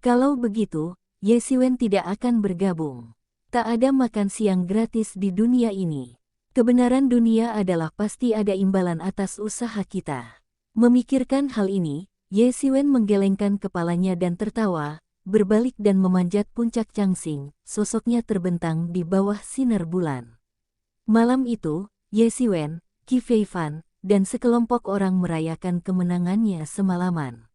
Kalau begitu, Ye Siwen tidak akan bergabung. Tak ada makan siang gratis di dunia ini. Kebenaran dunia adalah pasti ada imbalan atas usaha kita. Memikirkan hal ini, Ye Siwen menggelengkan kepalanya dan tertawa, berbalik dan memanjat puncak Changsing, sosoknya terbentang di bawah sinar bulan. Malam itu, Ye Siwen, Qi Feifan, dan sekelompok orang merayakan kemenangannya semalaman.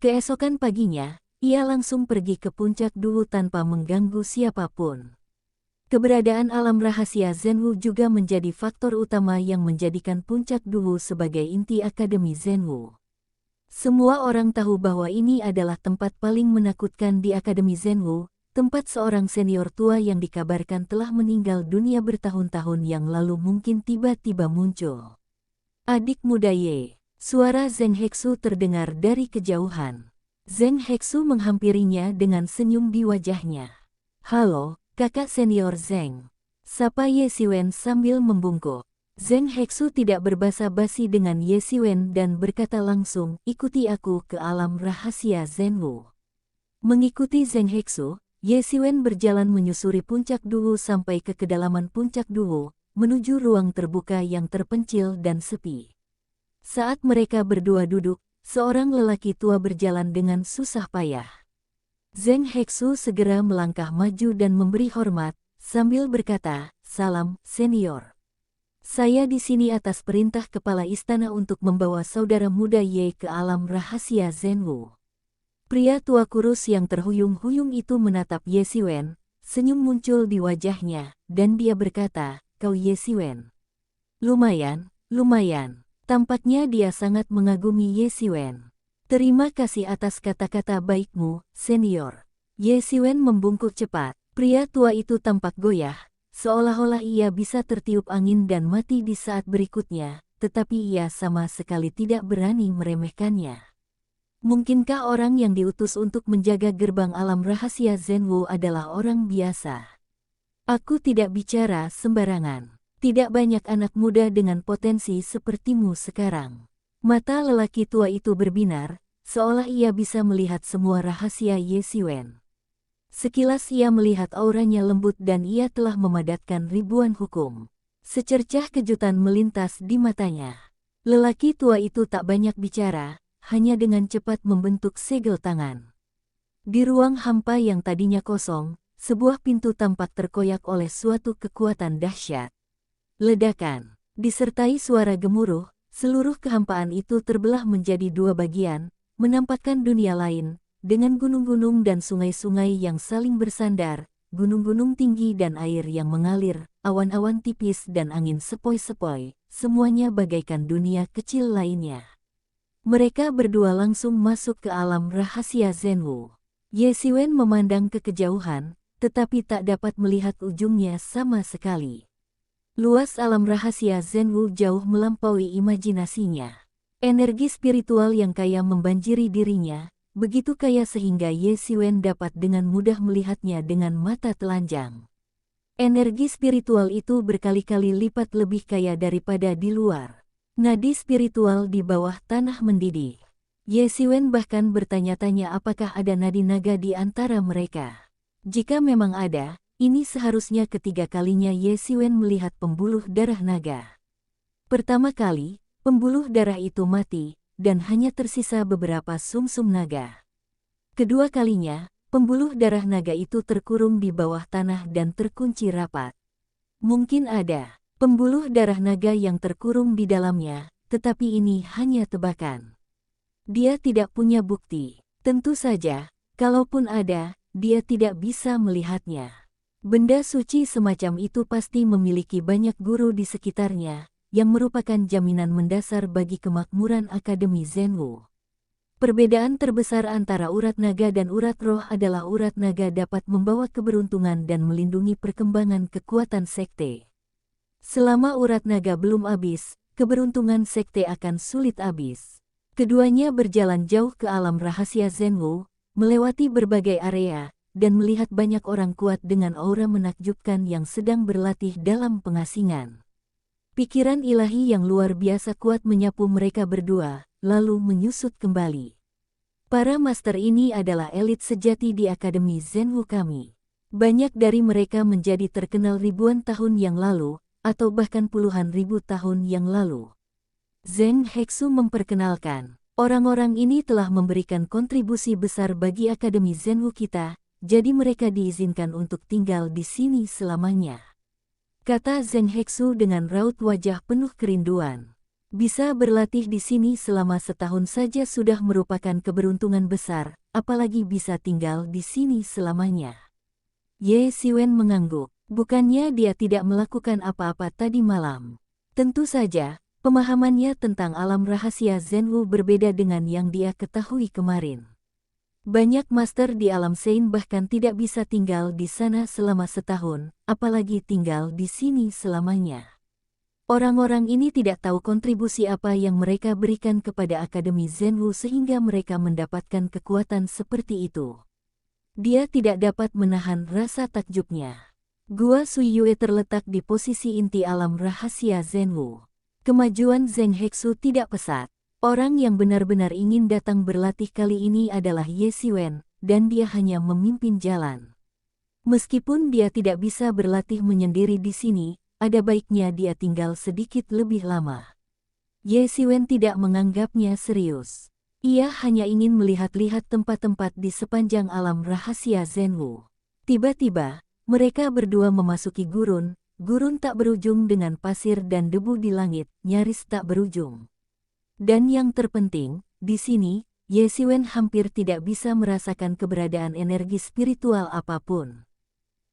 Keesokan paginya, ia langsung pergi ke puncak Duwu tanpa mengganggu siapapun. Keberadaan alam rahasia Zhenwu juga menjadi faktor utama yang menjadikan puncak Duwu sebagai inti Akademi Zhenwu. Semua orang tahu bahwa ini adalah tempat paling menakutkan di Akademi Zhenwu, tempat seorang senior tua yang dikabarkan telah meninggal dunia bertahun-tahun yang lalu mungkin tiba-tiba muncul. Adik muda Ye, suara Zheng Hexu terdengar dari kejauhan. Zheng Hexu menghampirinya dengan senyum di wajahnya. Halo, kakak senior Zheng. Sapa Ye Siwen sambil membungkuk. Zheng Hexu tidak berbasa-basi dengan Ye Siwen dan berkata langsung, ikuti aku ke alam rahasia Zhenwu. Mengikuti Zheng Hexu, Ye Siwen berjalan menyusuri puncak Duwu sampai ke kedalaman puncak Duwu, menuju ruang terbuka yang terpencil dan sepi. Saat mereka berdua duduk, seorang lelaki tua berjalan dengan susah payah. Zheng Hexu segera melangkah maju dan memberi hormat, sambil berkata, "Salam, senior. Saya di sini atas perintah kepala istana untuk membawa saudara muda Ye ke alam rahasia Zhenwu." Pria tua kurus yang terhuyung-huyung itu menatap Ye Siwen, senyum muncul di wajahnya, dan dia berkata, "Kau Ye Siwen. Lumayan, lumayan." Tampaknya dia sangat mengagumi Ye Siwen. "Terima kasih atas kata-kata baikmu, senior." Ye Siwen membungkuk cepat. Pria tua itu tampak goyah, seolah-olah ia bisa tertiup angin dan mati di saat berikutnya, tetapi ia sama sekali tidak berani meremehkannya. Mungkinkah orang yang diutus untuk menjaga gerbang alam rahasia Zhenwu adalah orang biasa? Aku tidak bicara sembarangan. Tidak banyak anak muda dengan potensi sepertimu sekarang. Mata lelaki tua itu berbinar, seolah ia bisa melihat semua rahasia Ye Siwen. Sekilas ia melihat auranya lembut dan ia telah memadatkan ribuan hukum. Secercah kejutan melintas di matanya. Lelaki tua itu tak banyak bicara, hanya dengan cepat membentuk segel tangan. Di ruang hampa yang tadinya kosong, sebuah pintu tampak terkoyak oleh suatu kekuatan dahsyat. Ledakan, disertai suara gemuruh, seluruh kehampaan itu terbelah menjadi dua bagian, menampakkan dunia lain, dengan gunung-gunung dan sungai-sungai yang saling bersandar, gunung-gunung tinggi dan air yang mengalir, awan-awan tipis dan angin sepoi-sepoi, semuanya bagaikan dunia kecil lainnya. Mereka berdua langsung masuk ke alam rahasia Zhenwu. Ye Xiwen memandang ke kejauhan, tetapi tak dapat melihat ujungnya sama sekali. Luas alam rahasia Zhenwu jauh melampaui imajinasinya. Energi spiritual yang kaya membanjiri dirinya, begitu kaya sehingga Ye Xiwen dapat dengan mudah melihatnya dengan mata telanjang. Energi spiritual itu berkali-kali lipat lebih kaya daripada di luar. Nadi spiritual di bawah tanah mendidih. Ye Xiwen bahkan bertanya-tanya apakah ada nadi naga di antara mereka. Jika memang ada, ini seharusnya ketiga kalinya Ye Xiwen melihat pembuluh darah naga. Pertama kali, pembuluh darah itu mati, dan hanya tersisa beberapa sumsum naga. Kedua kalinya, pembuluh darah naga itu terkurung di bawah tanah dan terkunci rapat. Mungkin ada pembuluh darah naga yang terkurung di dalamnya, tetapi ini hanya tebakan. Dia tidak punya bukti. Tentu saja, kalaupun ada, dia tidak bisa melihatnya. Benda suci semacam itu pasti memiliki banyak guru di sekitarnya, yang merupakan jaminan mendasar bagi kemakmuran Akademi Zhenwu. Perbedaan terbesar antara urat naga dan urat roh adalah urat naga dapat membawa keberuntungan dan melindungi perkembangan kekuatan sekte. Selama urat naga belum habis, keberuntungan sekte akan sulit habis. Keduanya berjalan jauh ke alam rahasia Zhenwu, melewati berbagai area, dan melihat banyak orang kuat dengan aura menakjubkan yang sedang berlatih dalam pengasingan. Pikiran ilahi yang luar biasa kuat menyapu mereka berdua, lalu menyusut kembali. Para master ini adalah elit sejati di Akademi Zhenwu kami. Banyak dari mereka menjadi terkenal ribuan tahun yang lalu, atau bahkan puluhan ribu tahun yang lalu. Zheng Hexu memperkenalkan, orang-orang ini telah memberikan kontribusi besar bagi Akademi Zhenwu kita, jadi mereka diizinkan untuk tinggal di sini selamanya. Kata Zheng Hexu dengan raut wajah penuh kerinduan. Bisa berlatih di sini selama setahun saja sudah merupakan keberuntungan besar, apalagi bisa tinggal di sini selamanya. Ye Xiwen mengangguk, bukannya dia tidak melakukan apa-apa tadi malam. Tentu saja, pemahamannya tentang alam rahasia Zhenwu berbeda dengan yang dia ketahui kemarin. Banyak master di alam Sein bahkan tidak bisa tinggal di sana selama setahun, apalagi tinggal di sini selamanya. Orang-orang ini tidak tahu kontribusi apa yang mereka berikan kepada Akademi Zhenwu sehingga mereka mendapatkan kekuatan seperti itu. Dia tidak dapat menahan rasa takjubnya. Gua Suiyue terletak di posisi inti alam rahasia Zhenwu. Kemajuan Zheng Hexu tidak pesat. Orang yang benar-benar ingin datang berlatih kali ini adalah Ye Xiwen, dan dia hanya memimpin jalan. Meskipun dia tidak bisa berlatih menyendiri di sini, ada baiknya dia tinggal sedikit lebih lama. Ye Xiwen tidak menganggapnya serius. Ia hanya ingin melihat-lihat tempat-tempat di sepanjang alam rahasia Zhenwu. Tiba-tiba, mereka berdua memasuki gurun tak berujung dengan pasir dan debu di langit, nyaris tak berujung. Dan yang terpenting, di sini, Ye Xiwen hampir tidak bisa merasakan keberadaan energi spiritual apapun.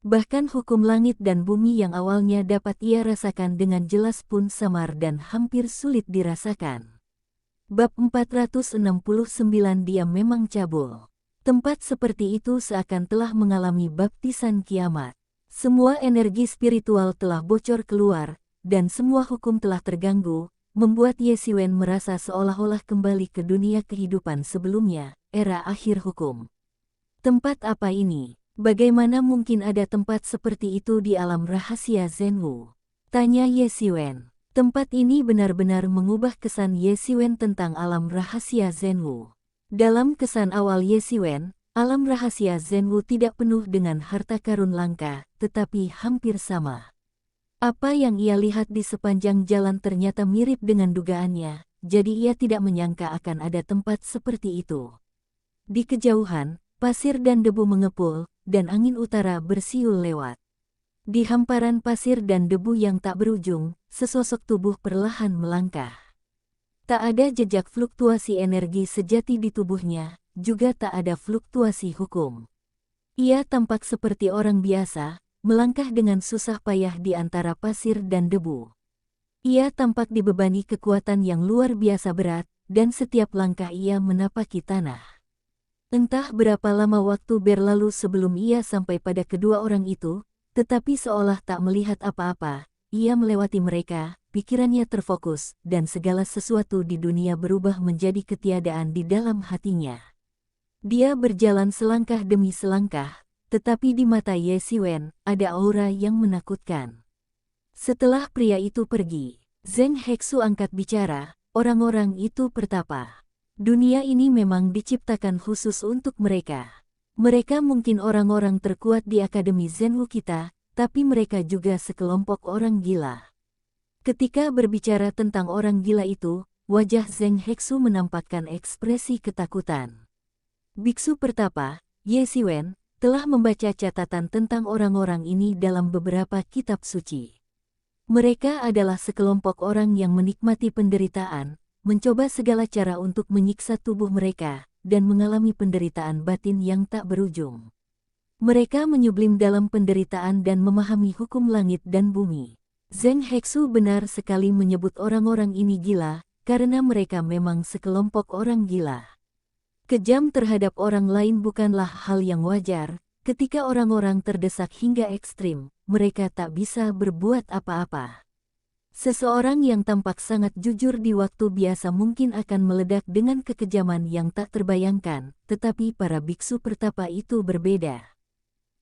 Bahkan hukum langit dan bumi yang awalnya dapat ia rasakan dengan jelas pun samar dan hampir sulit dirasakan. Bab 469 Dia memang cabul. Tempat seperti itu seakan telah mengalami baptisan kiamat. Semua energi spiritual telah bocor keluar, dan semua hukum telah terganggu, membuat Ye Xiwen merasa seolah-olah kembali ke dunia kehidupan sebelumnya, era akhir hukum. Tempat apa ini? Bagaimana mungkin ada tempat seperti itu di alam rahasia Zhenwu? Tanya Ye Xiwen. Tempat ini benar-benar mengubah kesan Ye Xiwen tentang alam rahasia Zhenwu. Dalam kesan awal Ye Xiwen, Alam rahasia Zhenwu tidak penuh dengan harta karun langka, tetapi hampir sama. Apa yang ia lihat di sepanjang jalan ternyata mirip dengan dugaannya, jadi ia tidak menyangka akan ada tempat seperti itu. Di kejauhan, pasir dan debu mengepul, dan angin utara bersiul lewat. Di hamparan pasir dan debu yang tak berujung, sesosok tubuh perlahan melangkah. Tak ada jejak fluktuasi energi sejati di tubuhnya, juga tak ada fluktuasi hukum. Ia tampak seperti orang biasa, melangkah dengan susah payah di antara pasir dan debu. Ia tampak dibebani kekuatan yang luar biasa berat, dan setiap langkah ia menapaki tanah. Entah berapa lama waktu berlalu sebelum ia sampai pada kedua orang itu, tetapi seolah tak melihat apa-apa, ia melewati mereka, pikirannya terfokus, dan segala sesuatu di dunia berubah menjadi ketiadaan di dalam hatinya. Dia berjalan selangkah demi selangkah, tetapi di mata Ye Xiwen ada aura yang menakutkan. Setelah pria itu pergi, Zheng Hexu angkat bicara, orang-orang itu pertapa. Dunia ini memang diciptakan khusus untuk mereka. Mereka mungkin orang-orang terkuat di Akademi Zhenwu kita, tapi mereka juga sekelompok orang gila. Ketika berbicara tentang orang gila itu, wajah Zheng Hexu menampakkan ekspresi ketakutan. Biksu pertapa, Ye Xiwen, telah membaca catatan tentang orang-orang ini dalam beberapa kitab suci. Mereka adalah sekelompok orang yang menikmati penderitaan, mencoba segala cara untuk menyiksa tubuh mereka, dan mengalami penderitaan batin yang tak berujung. Mereka menyublim dalam penderitaan dan memahami hukum langit dan bumi. Zheng Hexu benar sekali menyebut orang-orang ini gila, karena mereka memang sekelompok orang gila. Kejam terhadap orang lain bukanlah hal yang wajar. Ketika orang-orang terdesak hingga ekstrim, mereka tak bisa berbuat apa-apa. Seseorang yang tampak sangat jujur di waktu biasa mungkin akan meledak dengan kekejaman yang tak terbayangkan, tetapi para biksu pertapa itu berbeda.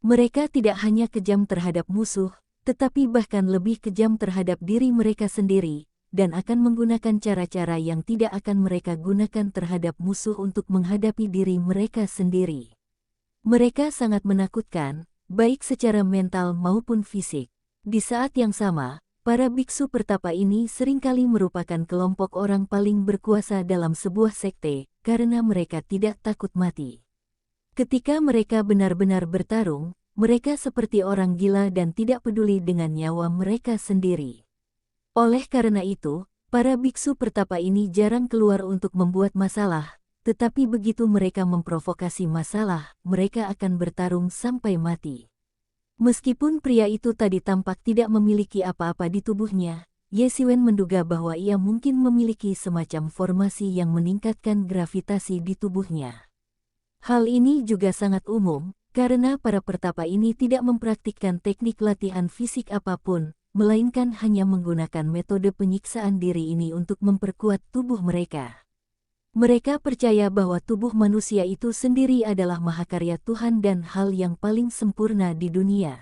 Mereka tidak hanya kejam terhadap musuh, tetapi bahkan lebih kejam terhadap diri mereka sendiri, dan akan menggunakan cara-cara yang tidak akan mereka gunakan terhadap musuh untuk menghadapi diri mereka sendiri. Mereka sangat menakutkan, baik secara mental maupun fisik. Di saat yang sama, para biksu pertapa ini seringkali merupakan kelompok orang paling berkuasa dalam sebuah sekte, karena mereka tidak takut mati. Ketika mereka benar-benar bertarung, mereka seperti orang gila dan tidak peduli dengan nyawa mereka sendiri. Oleh karena itu, para biksu pertapa ini jarang keluar untuk membuat masalah, tetapi begitu mereka memprovokasi masalah, mereka akan bertarung sampai mati. Meskipun pria itu tadi tampak tidak memiliki apa-apa di tubuhnya, Ye Xiwen menduga bahwa ia mungkin memiliki semacam formasi yang meningkatkan gravitasi di tubuhnya. Hal ini juga sangat umum, karena para pertapa ini tidak mempraktikkan teknik latihan fisik apapun, melainkan hanya menggunakan metode penyiksaan diri ini untuk memperkuat tubuh mereka. Mereka percaya bahwa tubuh manusia itu sendiri adalah mahakarya Tuhan dan hal yang paling sempurna di dunia.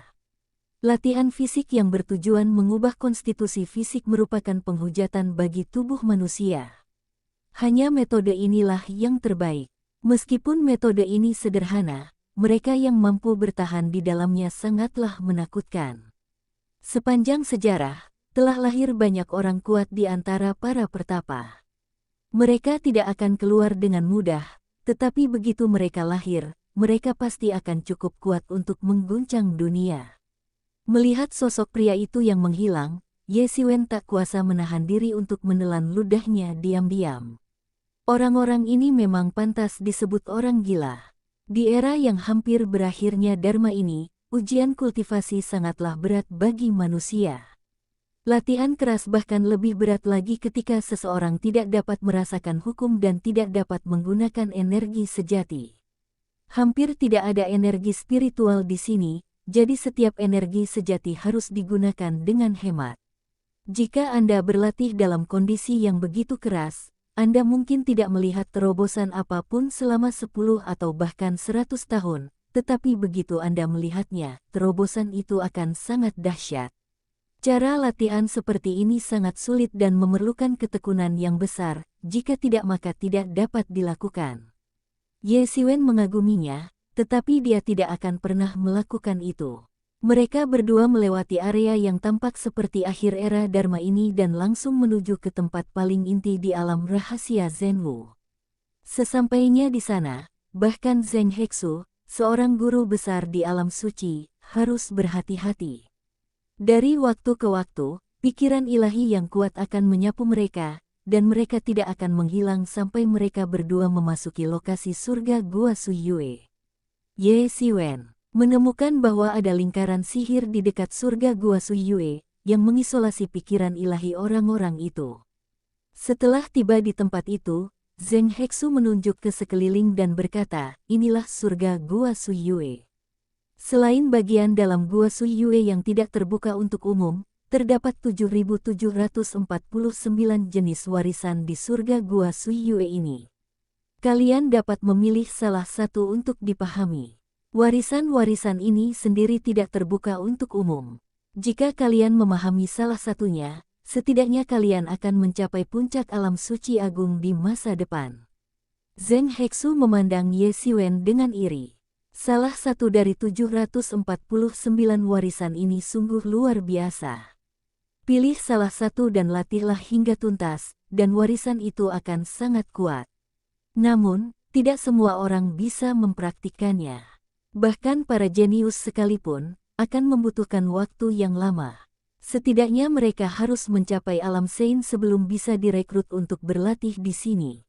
Latihan fisik yang bertujuan mengubah konstitusi fisik merupakan penghujatan bagi tubuh manusia. Hanya metode inilah yang terbaik. Meskipun metode ini sederhana, mereka yang mampu bertahan di dalamnya sangatlah menakutkan. Sepanjang sejarah, telah lahir banyak orang kuat di antara para pertapa. Mereka tidak akan keluar dengan mudah, tetapi begitu mereka lahir, mereka pasti akan cukup kuat untuk mengguncang dunia. Melihat sosok pria itu yang menghilang, Ye Xiwen tak kuasa menahan diri untuk menelan ludahnya diam-diam. Orang-orang ini memang pantas disebut orang gila. Di era yang hampir berakhirnya Dharma ini, ujian kultivasi sangatlah berat bagi manusia. Latihan keras bahkan lebih berat lagi ketika seseorang tidak dapat merasakan hukum dan tidak dapat menggunakan energi sejati. Hampir tidak ada energi spiritual di sini, jadi setiap energi sejati harus digunakan dengan hemat. Jika Anda berlatih dalam kondisi yang begitu keras, Anda mungkin tidak melihat terobosan apapun selama 10 atau bahkan 100 tahun, tetapi begitu Anda melihatnya, terobosan itu akan sangat dahsyat. Cara latihan seperti ini sangat sulit dan memerlukan ketekunan yang besar, jika tidak maka tidak dapat dilakukan. Ye Xiwen mengaguminya, tetapi dia tidak akan pernah melakukan itu. Mereka berdua melewati area yang tampak seperti akhir era Dharma ini dan langsung menuju ke tempat paling inti di alam rahasia Zhenwu. Sesampainya di sana, bahkan Zheng Hexu, seorang guru besar di alam suci, harus berhati-hati. Dari waktu ke waktu, pikiran ilahi yang kuat akan menyapu mereka, dan mereka tidak akan menghilang sampai mereka berdua memasuki lokasi surga Gua Suyue. Ye Siwen menemukan bahwa ada lingkaran sihir di dekat surga Gua Suyue, yang mengisolasi pikiran ilahi orang-orang itu. Setelah tiba di tempat itu, Zheng Hexu menunjuk ke sekeliling dan berkata, inilah surga Gua Suyue. Selain bagian dalam Gua Suyue yang tidak terbuka untuk umum, terdapat 7.749 jenis warisan di surga Gua Suyue ini. Kalian dapat memilih salah satu untuk dipahami. Warisan-warisan ini sendiri tidak terbuka untuk umum. Jika kalian memahami salah satunya, setidaknya kalian akan mencapai puncak alam suci agung di masa depan. Zheng Hexu memandang Ye Siwen dengan iri. Salah satu dari 749 warisan ini sungguh luar biasa. Pilih salah satu dan latihlah hingga tuntas, dan warisan itu akan sangat kuat. Namun, tidak semua orang bisa mempraktikkannya. Bahkan para jenius sekalipun, akan membutuhkan waktu yang lama. Setidaknya mereka harus mencapai alam Sein sebelum bisa direkrut untuk berlatih di sini.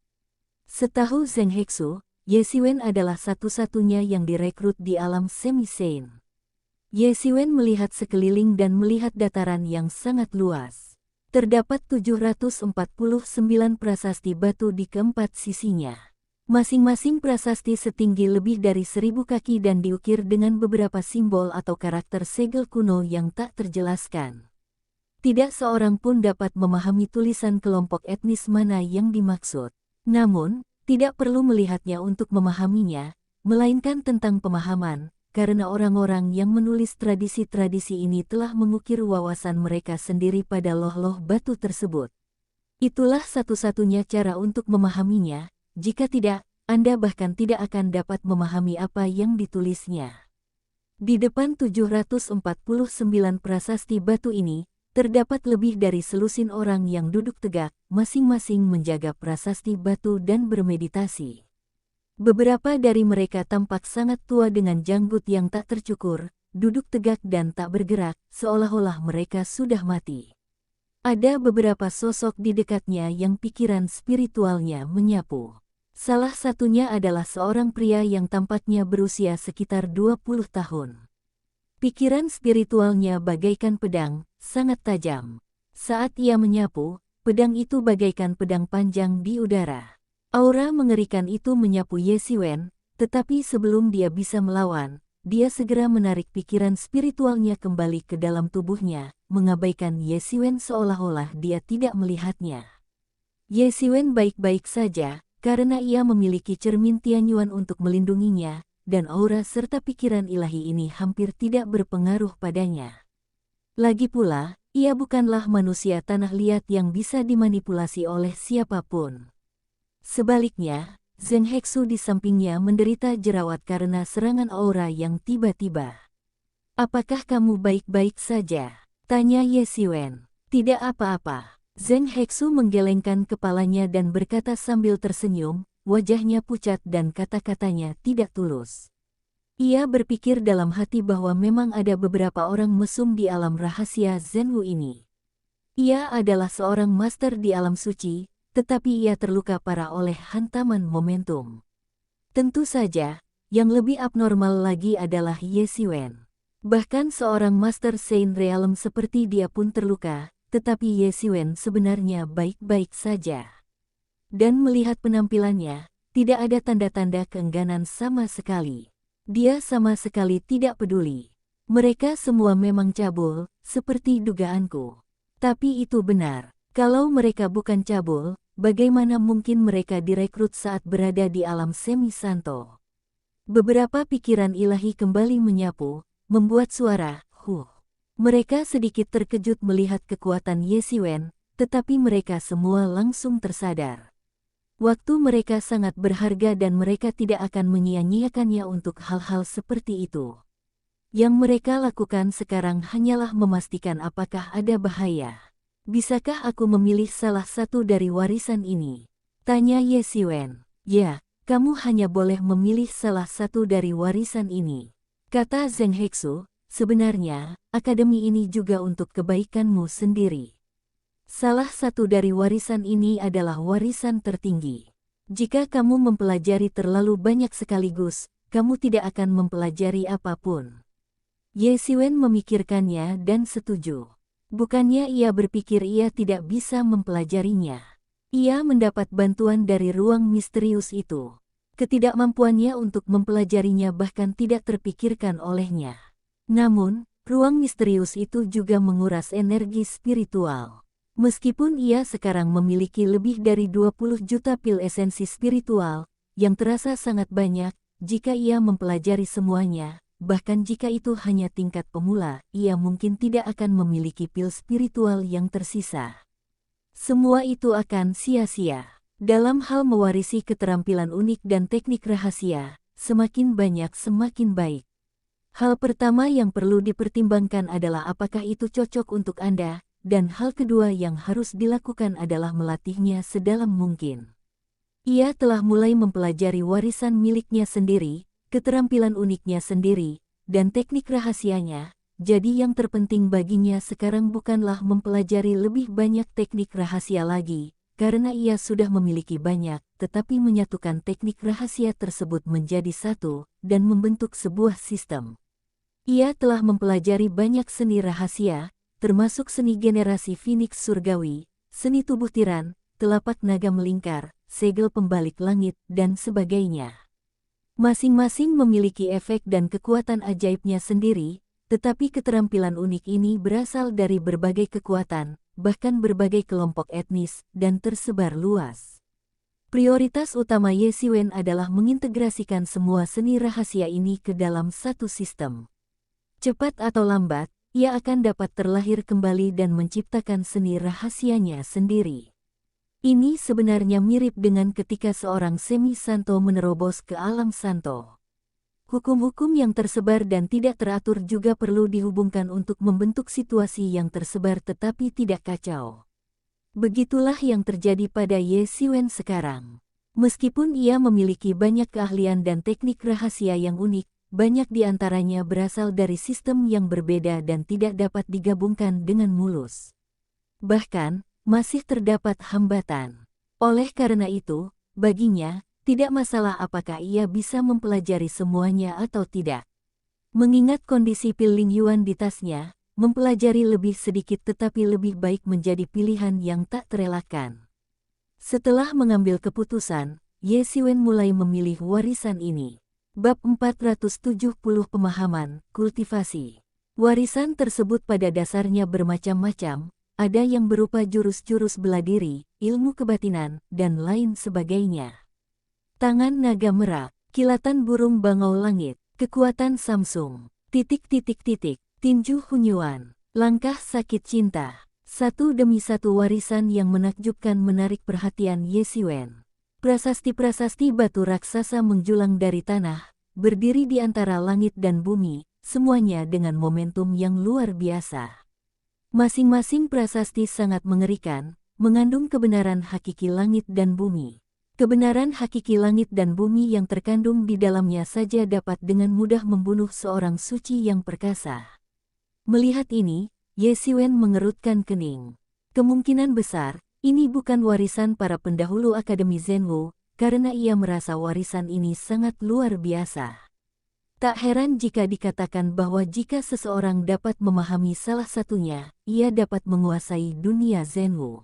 Setahu Zheng Hexu, Ye Siwen adalah satu-satunya yang direkrut di alam semi-Sein. Ye Siwen melihat sekeliling dan melihat dataran yang sangat luas. Terdapat 749 prasasti batu di keempat sisinya. Masing-masing prasasti setinggi lebih dari 1000 kaki dan diukir dengan beberapa simbol atau karakter segel kuno yang tak terjelaskan. Tidak seorang pun dapat memahami tulisan kelompok etnis mana yang dimaksud. Namun, tidak perlu melihatnya untuk memahaminya, melainkan tentang pemahaman, karena orang-orang yang menulis tradisi-tradisi ini telah mengukir wawasan mereka sendiri pada loh-loh batu tersebut. Itulah satu-satunya cara untuk memahaminya. Jika tidak, Anda bahkan tidak akan dapat memahami apa yang ditulisnya. Di depan 749 prasasti batu ini, terdapat lebih dari selusin orang yang duduk tegak, masing-masing menjaga prasasti batu dan bermeditasi. Beberapa dari mereka tampak sangat tua dengan janggut yang tak tercukur, duduk tegak dan tak bergerak, seolah-olah mereka sudah mati. Ada beberapa sosok di dekatnya yang pikiran spiritualnya menyapu. Salah satunya adalah seorang pria yang tampaknya berusia sekitar 20 tahun. Pikiran spiritualnya bagaikan pedang, sangat tajam. Saat ia menyapu, pedang itu bagaikan pedang panjang di udara. Aura mengerikan itu menyapu Ye Siwen, tetapi sebelum dia bisa melawan, dia segera menarik pikiran spiritualnya kembali ke dalam tubuhnya, mengabaikan Ye Siwen seolah-olah dia tidak melihatnya. Ye Siwen baik-baik saja, karena ia memiliki cermin Tianyuan untuk melindunginya, dan aura serta pikiran ilahi ini hampir tidak berpengaruh padanya. Lagi pula, ia bukanlah manusia tanah liat yang bisa dimanipulasi oleh siapapun. Sebaliknya, Zheng Hexu di sampingnya menderita jerawat karena serangan aura yang tiba-tiba. "Apakah kamu baik-baik saja?" tanya Ye Siwen. "Tidak apa-apa." Zheng Hexu menggelengkan kepalanya dan berkata sambil tersenyum, wajahnya pucat dan kata-katanya tidak tulus. Ia berpikir dalam hati bahwa memang ada beberapa orang mesum di alam rahasia Zhenwu ini. Ia adalah seorang master di alam suci, tetapi ia terluka parah oleh hantaman momentum. Tentu saja, yang lebih abnormal lagi adalah Ye Siwen. Bahkan seorang master Saint Realm seperti dia pun terluka, tetapi Ye Siwen sebenarnya baik-baik saja. Dan melihat penampilannya, tidak ada tanda-tanda keengganan sama sekali. Dia sama sekali tidak peduli. Mereka semua memang cabul, seperti dugaanku. Tapi itu benar. Kalau mereka bukan cabul, bagaimana mungkin mereka direkrut saat berada di alam semi-santo? Beberapa pikiran ilahi kembali menyapu, membuat suara, huh. Mereka sedikit terkejut melihat kekuatan Ye Siwen, tetapi mereka semua langsung tersadar. Waktu mereka sangat berharga dan mereka tidak akan menyia-nyiakannya untuk hal-hal seperti itu. Yang mereka lakukan sekarang hanyalah memastikan apakah ada bahaya. Bisakah aku memilih salah satu dari warisan ini? Tanya Ye Xiwen. Ya, kamu hanya boleh memilih salah satu dari warisan ini. Kata Zheng Hexu, sebenarnya, akademi ini juga untuk kebaikanmu sendiri. Salah satu dari warisan ini adalah warisan tertinggi. Jika kamu mempelajari terlalu banyak sekaligus, kamu tidak akan mempelajari apapun. Ye Xiwen memikirkannya dan setuju. Bukannya ia berpikir ia tidak bisa mempelajarinya. Ia mendapat bantuan dari ruang misterius itu. Ketidakmampuannya untuk mempelajarinya bahkan tidak terpikirkan olehnya. Namun, ruang misterius itu juga menguras energi spiritual. Meskipun ia sekarang memiliki lebih dari 20 juta pil esensi spiritual, yang terasa sangat banyak, jika ia mempelajari semuanya, bahkan jika itu hanya tingkat pemula, ia mungkin tidak akan memiliki pil spiritual yang tersisa. Semua itu akan sia-sia. Dalam hal mewarisi keterampilan unik dan teknik rahasia, semakin banyak semakin baik. Hal pertama yang perlu dipertimbangkan adalah apakah itu cocok untuk Anda, dan hal kedua yang harus dilakukan adalah melatihnya sedalam mungkin. Ia telah mulai mempelajari warisan miliknya sendiri, keterampilan uniknya sendiri, dan teknik rahasianya, jadi yang terpenting baginya sekarang bukanlah mempelajari lebih banyak teknik rahasia lagi, karena ia sudah memiliki banyak, tetapi menyatukan teknik rahasia tersebut menjadi satu, dan membentuk sebuah sistem. Ia telah mempelajari banyak seni rahasia, termasuk seni generasi Phoenix Surgawi, seni tubuh tiran, telapak naga melingkar, segel pembalik langit, dan sebagainya. Masing-masing memiliki efek dan kekuatan ajaibnya sendiri, tetapi keterampilan unik ini berasal dari berbagai kekuatan, bahkan berbagai kelompok etnis, dan tersebar luas. Prioritas utama Ye Xiwen adalah mengintegrasikan semua seni rahasia ini ke dalam satu sistem. Cepat atau lambat, ia akan dapat terlahir kembali dan menciptakan seni rahasianya sendiri. Ini sebenarnya mirip dengan ketika seorang semi-santo menerobos ke alam santo. Hukum-hukum yang tersebar dan tidak teratur juga perlu dihubungkan untuk membentuk situasi yang tersebar tetapi tidak kacau. Begitulah yang terjadi pada Ye Xiwen sekarang. Meskipun ia memiliki banyak keahlian dan teknik rahasia yang unik, banyak di antaranya berasal dari sistem yang berbeda dan tidak dapat digabungkan dengan mulus. Bahkan, masih terdapat hambatan. Oleh karena itu, baginya, tidak masalah apakah ia bisa mempelajari semuanya atau tidak. Mengingat kondisi pil Ling Yuan di tasnya, mempelajari lebih sedikit tetapi lebih baik menjadi pilihan yang tak terelakkan. Setelah mengambil keputusan, Ye Xiwen mulai memilih warisan ini. Bab 470 Pemahaman, Kultivasi. Warisan tersebut pada dasarnya bermacam-macam, ada yang berupa jurus-jurus bela diri, ilmu kebatinan, dan lain sebagainya. Tangan naga merak, kilatan burung bangau langit, kekuatan Samsung, tinju Hunyuan, langkah sakit cinta. Satu demi satu warisan yang menakjubkan menarik perhatian Ye Xiwen. Prasasti-prasasti batu raksasa menjulang dari tanah, berdiri di antara langit dan bumi, semuanya dengan momentum yang luar biasa. Masing-masing prasasti sangat mengerikan, mengandung kebenaran hakiki langit dan bumi. Kebenaran hakiki langit dan bumi yang terkandung di dalamnya saja dapat dengan mudah membunuh seorang suci yang perkasa. Melihat ini, Ye Xiwen mengerutkan kening. Kemungkinan besar, ini bukan warisan para pendahulu Akademi Zhenwu, karena ia merasa warisan ini sangat luar biasa. Tak heran jika dikatakan bahwa jika seseorang dapat memahami salah satunya, ia dapat menguasai dunia Zhenwu.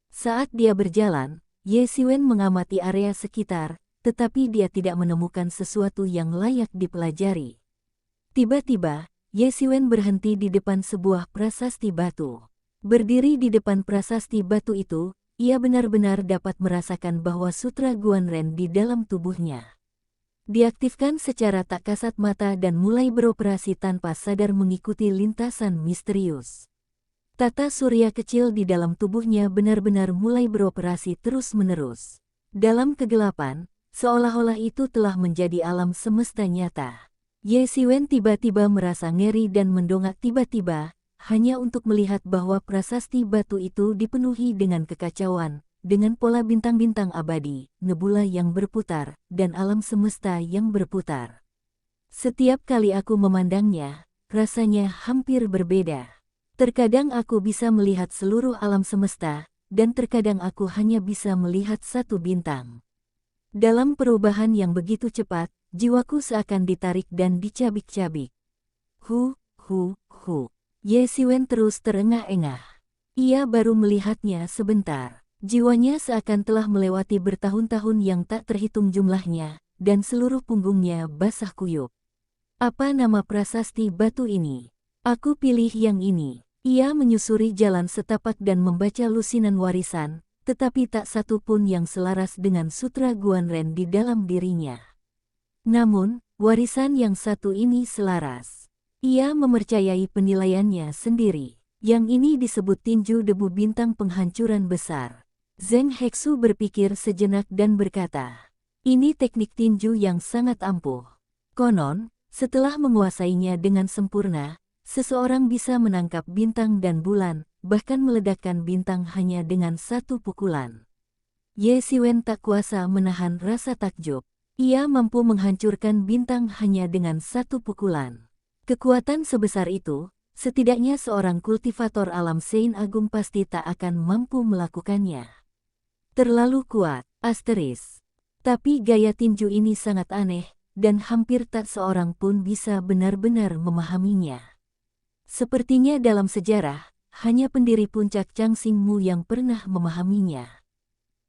Saat dia berjalan, Ye Xiwen mengamati area sekitar, tetapi dia tidak menemukan sesuatu yang layak dipelajari. Tiba-tiba, Ye Xiwen berhenti di depan sebuah prasasti batu. Berdiri di depan prasasti batu itu, ia benar-benar dapat merasakan bahwa sutra Guanren di dalam tubuhnya diaktifkan secara tak kasat mata dan mulai beroperasi tanpa sadar mengikuti lintasan misterius. Tata surya kecil di dalam tubuhnya benar-benar mulai beroperasi terus-menerus. Dalam kegelapan, seolah-olah itu telah menjadi alam semesta nyata. Ye Siwen tiba-tiba merasa ngeri dan mendongak tiba-tiba, hanya untuk melihat bahwa prasasti batu itu dipenuhi dengan kekacauan, dengan pola bintang-bintang abadi, nebula yang berputar, dan alam semesta yang berputar. Setiap kali aku memandangnya, rasanya hampir berbeda. Terkadang aku bisa melihat seluruh alam semesta, dan terkadang aku hanya bisa melihat satu bintang. Dalam perubahan yang begitu cepat, jiwaku seakan ditarik dan dicabik-cabik. Hu. Ye Siwen terus terengah-engah. Ia baru melihatnya sebentar. Jiwanya seakan telah melewati bertahun-tahun yang tak terhitung jumlahnya, dan seluruh punggungnya basah kuyup. Apa nama prasasti batu ini? Aku pilih yang ini. Ia menyusuri jalan setapak dan membaca lusinan warisan, tetapi tak satu pun yang selaras dengan sutra Guanren di dalam dirinya. Namun, warisan yang satu ini selaras. Ia mempercayai penilaiannya sendiri. Yang ini disebut tinju debu bintang penghancuran besar. Zheng Hexu berpikir sejenak dan berkata, ini teknik tinju yang sangat ampuh. Konon, setelah menguasainya dengan sempurna, seseorang bisa menangkap bintang dan bulan, bahkan meledakkan bintang hanya dengan satu pukulan. Ye Siwen tak kuasa menahan rasa takjub. Ia mampu menghancurkan bintang hanya dengan satu pukulan. Kekuatan sebesar itu, setidaknya seorang kultivator alam Sein Agung pasti tak akan mampu melakukannya. Terlalu kuat, asteris. Tapi gaya tinju ini sangat aneh, dan hampir tak seorang pun bisa benar-benar memahaminya. Sepertinya dalam sejarah, hanya pendiri puncak Changxing Mu yang pernah memahaminya.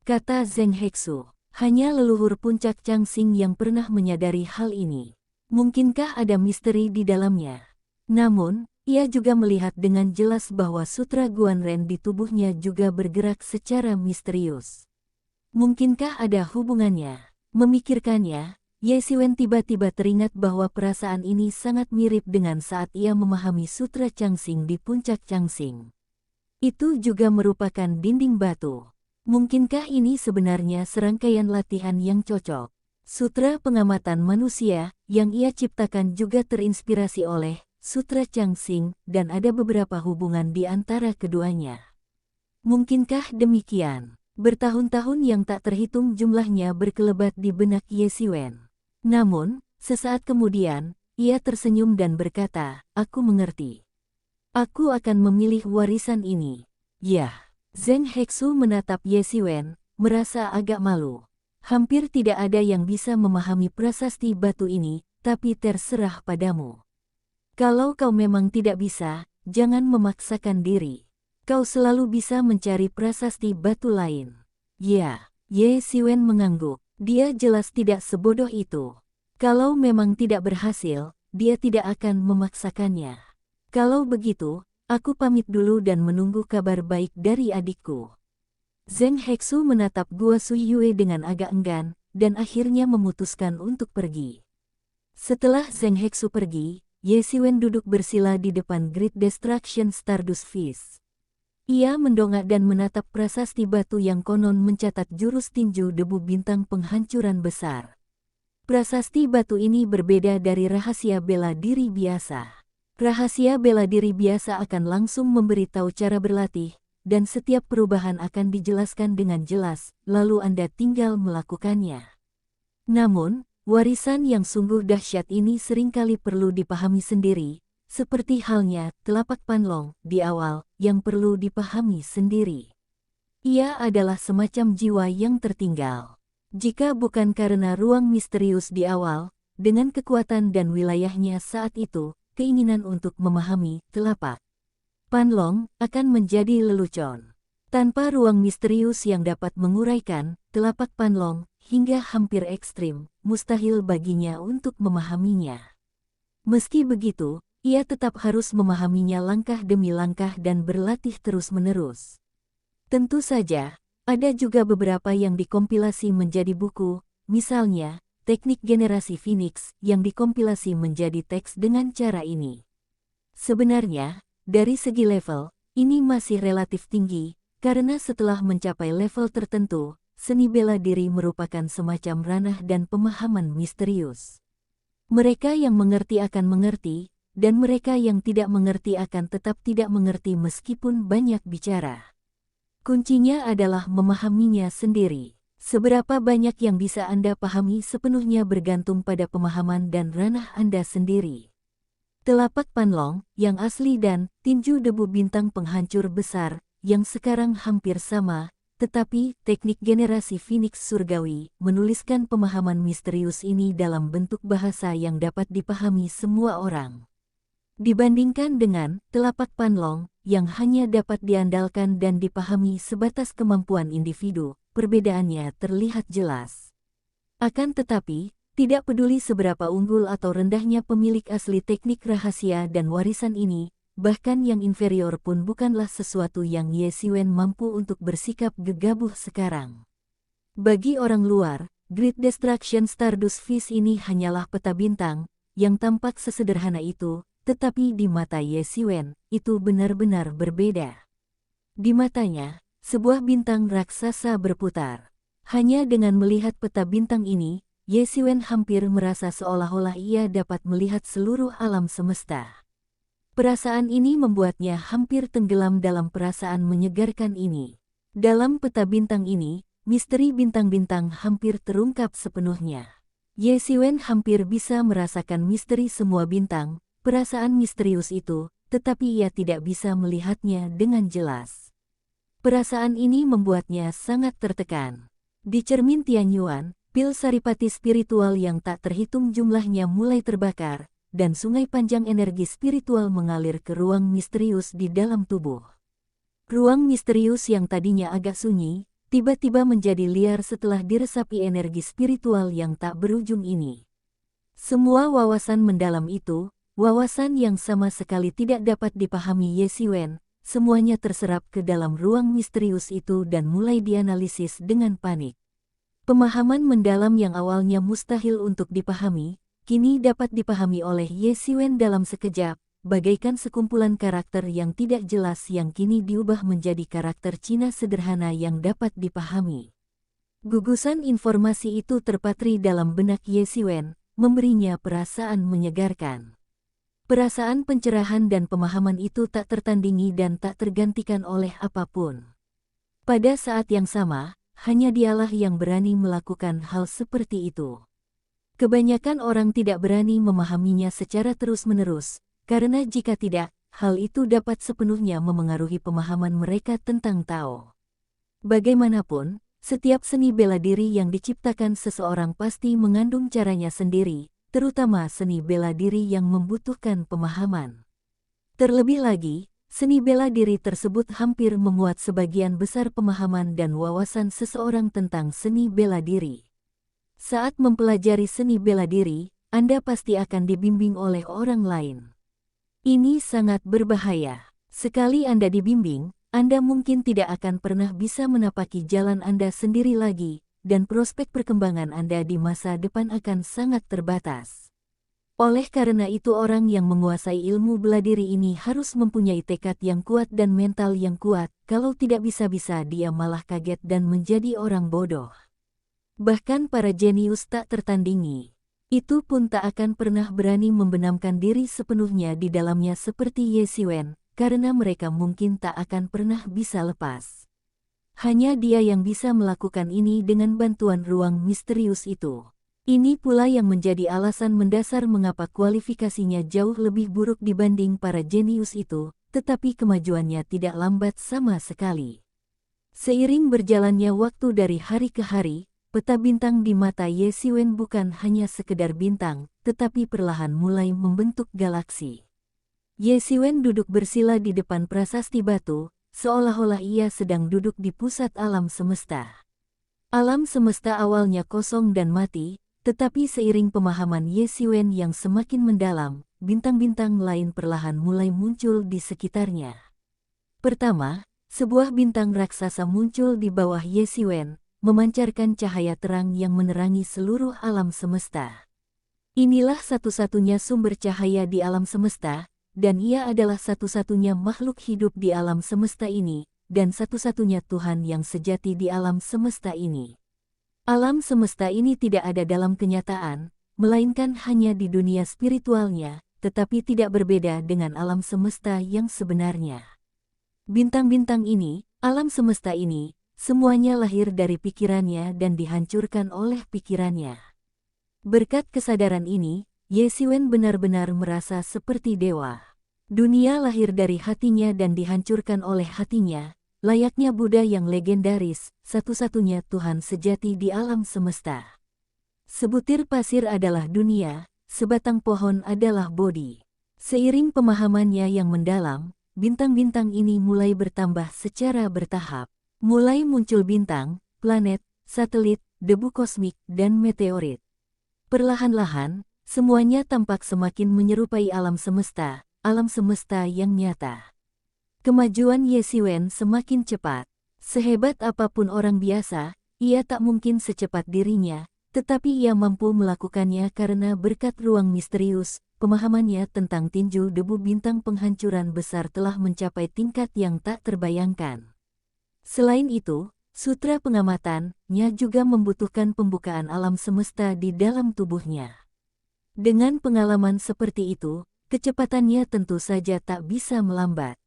Kata Zheng Hexu, hanya leluhur puncak Changxing yang pernah menyadari hal ini. Mungkinkah ada misteri di dalamnya? Namun, ia juga melihat dengan jelas bahwa sutra Guanren di tubuhnya juga bergerak secara misterius. Mungkinkah ada hubungannya? Memikirkannya, Ye Siwen tiba-tiba teringat bahwa perasaan ini sangat mirip dengan saat ia memahami sutra Changxing di puncak Changxing. Itu juga merupakan dinding batu. Mungkinkah ini sebenarnya serangkaian latihan yang cocok? Sutra pengamatan manusia yang ia ciptakan juga terinspirasi oleh sutra Changxing dan ada beberapa hubungan di antara keduanya. Mungkinkah demikian? Bertahun-tahun yang tak terhitung jumlahnya berkelebat di benak Ye Siwen. Namun, sesaat kemudian, ia tersenyum dan berkata, aku mengerti. Aku akan memilih warisan ini. Yah, Zheng Hexu menatap Ye Siwen, merasa agak malu. Hampir tidak ada yang bisa memahami prasasti batu ini, tapi terserah padamu. Kalau kau memang tidak bisa, jangan memaksakan diri. Kau selalu bisa mencari prasasti batu lain. Ya, Ye Siwen mengangguk. Dia jelas tidak sebodoh itu. Kalau memang tidak berhasil, dia tidak akan memaksakannya. Kalau begitu, aku pamit dulu dan menunggu kabar baik dari adikku. Zheng Hexu menatap Gua Suiyue dengan agak enggan, dan akhirnya memutuskan untuk pergi. Setelah Zheng Hexu pergi, Ye Siwen duduk bersila di depan Great Destruction Stardust Feast. Ia mendongak dan menatap prasasti batu yang konon mencatat jurus tinju debu bintang penghancuran besar. Prasasti batu ini berbeda dari rahasia bela diri biasa. Rahasia bela diri biasa akan langsung memberitahu cara berlatih, dan setiap perubahan akan dijelaskan dengan jelas, lalu Anda tinggal melakukannya. Namun, warisan yang sungguh dahsyat ini seringkali perlu dipahami sendiri, seperti halnya telapak Panlong di awal yang perlu dipahami sendiri. Ia adalah semacam jiwa yang tertinggal. Jika bukan karena ruang misterius di awal, dengan kekuatan dan wilayahnya saat itu, keinginan untuk memahami telapak Panlong akan menjadi lelucon. Tanpa ruang misterius yang dapat menguraikan telapak Panlong hingga hampir ekstrim, mustahil baginya untuk memahaminya. Meski begitu, ia tetap harus memahaminya langkah demi langkah dan berlatih terus-menerus. Tentu saja, ada juga beberapa yang dikompilasi menjadi buku, misalnya, teknik generasi Phoenix yang dikompilasi menjadi teks dengan cara ini. Sebenarnya, dari segi level, ini masih relatif tinggi, karena setelah mencapai level tertentu, seni bela diri merupakan semacam ranah dan pemahaman misterius. Mereka yang mengerti akan mengerti, dan mereka yang tidak mengerti akan tetap tidak mengerti meskipun banyak bicara. Kuncinya adalah memahaminya sendiri. Seberapa banyak yang bisa Anda pahami sepenuhnya bergantung pada pemahaman dan ranah Anda sendiri. Telapak Panlong, yang asli dan tinju debu bintang penghancur besar, yang sekarang hampir sama, tetapi teknik generasi Phoenix Surgawi menuliskan pemahaman misterius ini dalam bentuk bahasa yang dapat dipahami semua orang. Dibandingkan dengan telapak Panlong, yang hanya dapat diandalkan dan dipahami sebatas kemampuan individu, perbedaannya terlihat jelas. Akan tetapi, tidak peduli seberapa unggul atau rendahnya pemilik asli teknik rahasia dan warisan ini, bahkan yang inferior pun bukanlah sesuatu yang Ye Xiwen mampu untuk bersikap gegabah sekarang. Bagi orang luar, Great Destruction Stardust Fist ini hanyalah peta bintang, yang tampak sesederhana itu, tetapi di mata Ye Xiwen, itu benar-benar berbeda. Di matanya, sebuah bintang raksasa berputar. Hanya dengan melihat peta bintang ini, Ye Xiwen hampir merasa seolah-olah ia dapat melihat seluruh alam semesta. Perasaan ini membuatnya hampir tenggelam dalam perasaan menyegarkan ini. Dalam peta bintang ini, misteri bintang-bintang hampir terungkap sepenuhnya. Ye Xiwen hampir bisa merasakan misteri semua bintang, perasaan misterius itu, tetapi ia tidak bisa melihatnya dengan jelas. Perasaan ini membuatnya sangat tertekan. Di cermin Tianyuan, pil saripati spiritual yang tak terhitung jumlahnya mulai terbakar, dan sungai panjang energi spiritual mengalir ke ruang misterius di dalam tubuh. Ruang misterius yang tadinya agak sunyi, tiba-tiba menjadi liar setelah diresapi energi spiritual yang tak berujung ini. Semua wawasan mendalam itu, wawasan yang sama sekali tidak dapat dipahami Ye Xiwen, semuanya terserap ke dalam ruang misterius itu dan mulai dianalisis dengan panik. Pemahaman mendalam yang awalnya mustahil untuk dipahami, kini dapat dipahami oleh Ye Xiwen dalam sekejap, bagaikan sekumpulan karakter yang tidak jelas yang kini diubah menjadi karakter Cina sederhana yang dapat dipahami. Gugusan informasi itu terpatri dalam benak Ye Xiwen, memberinya perasaan menyegarkan. Perasaan pencerahan dan pemahaman itu tak tertandingi dan tak tergantikan oleh apapun. Pada saat yang sama, hanya dialah yang berani melakukan hal seperti itu. Kebanyakan orang tidak berani memahaminya secara terus-menerus, karena jika tidak, hal itu dapat sepenuhnya memengaruhi pemahaman mereka tentang Tao. Bagaimanapun, setiap seni bela diri yang diciptakan seseorang pasti mengandung caranya sendiri, terutama seni bela diri yang membutuhkan pemahaman. Terlebih lagi, seni bela diri tersebut hampir memuat sebagian besar pemahaman dan wawasan seseorang tentang seni bela diri. Saat mempelajari seni bela diri, Anda pasti akan dibimbing oleh orang lain. Ini sangat berbahaya. Sekali Anda dibimbing, Anda mungkin tidak akan pernah bisa menapaki jalan Anda sendiri lagi, dan prospek perkembangan Anda di masa depan akan sangat terbatas. Oleh karena itu orang yang menguasai ilmu bela diri ini harus mempunyai tekad yang kuat dan mental yang kuat, kalau tidak bisa-bisa dia malah kaget dan menjadi orang bodoh. Bahkan para jenius tak tertandingi, itu pun tak akan pernah berani membenamkan diri sepenuhnya di dalamnya seperti Ye Xiwen, karena mereka mungkin tak akan pernah bisa lepas. Hanya dia yang bisa melakukan ini dengan bantuan ruang misterius itu. Ini pula yang menjadi alasan mendasar mengapa kualifikasinya jauh lebih buruk dibanding para jenius itu, tetapi kemajuannya tidak lambat sama sekali. Seiring berjalannya waktu dari hari ke hari, peta bintang di mata Ye Xiwen bukan hanya sekedar bintang, tetapi perlahan mulai membentuk galaksi. Ye Xiwen duduk bersila di depan prasasti batu, seolah-olah ia sedang duduk di pusat alam semesta. Alam semesta awalnya kosong dan mati, tetapi seiring pemahaman Ye Xiwen yang semakin mendalam, bintang-bintang lain perlahan mulai muncul di sekitarnya. Pertama, sebuah bintang raksasa muncul di bawah Ye Xiwen, memancarkan cahaya terang yang menerangi seluruh alam semesta. Inilah satu-satunya sumber cahaya di alam semesta, dan ia adalah satu-satunya makhluk hidup di alam semesta ini, dan satu-satunya Tuhan yang sejati di alam semesta ini. Alam semesta ini tidak ada dalam kenyataan, melainkan hanya di dunia spiritualnya, tetapi tidak berbeda dengan alam semesta yang sebenarnya. Bintang-bintang ini, alam semesta ini, semuanya lahir dari pikirannya dan dihancurkan oleh pikirannya. Berkat kesadaran ini, Ye Siwen benar-benar merasa seperti dewa. Dunia lahir dari hatinya dan dihancurkan oleh hatinya, layaknya Buddha yang legendaris, satu-satunya Tuhan sejati di alam semesta. Sebutir pasir adalah dunia, sebatang pohon adalah Bodhi. Seiring pemahamannya yang mendalam, bintang-bintang ini mulai bertambah secara bertahap. Mulai muncul bintang, planet, satelit, debu kosmik, dan meteorit. Perlahan-lahan, semuanya tampak semakin menyerupai alam semesta yang nyata. Kemajuan Ye Siwen semakin cepat. Sehebat apapun orang biasa, ia tak mungkin secepat dirinya, tetapi ia mampu melakukannya karena berkat ruang misterius, pemahamannya tentang tinju debu bintang penghancuran besar telah mencapai tingkat yang tak terbayangkan. Selain itu, sutra pengamatannya juga membutuhkan pembukaan alam semesta di dalam tubuhnya. Dengan pengalaman seperti itu, kecepatannya tentu saja tak bisa melambat.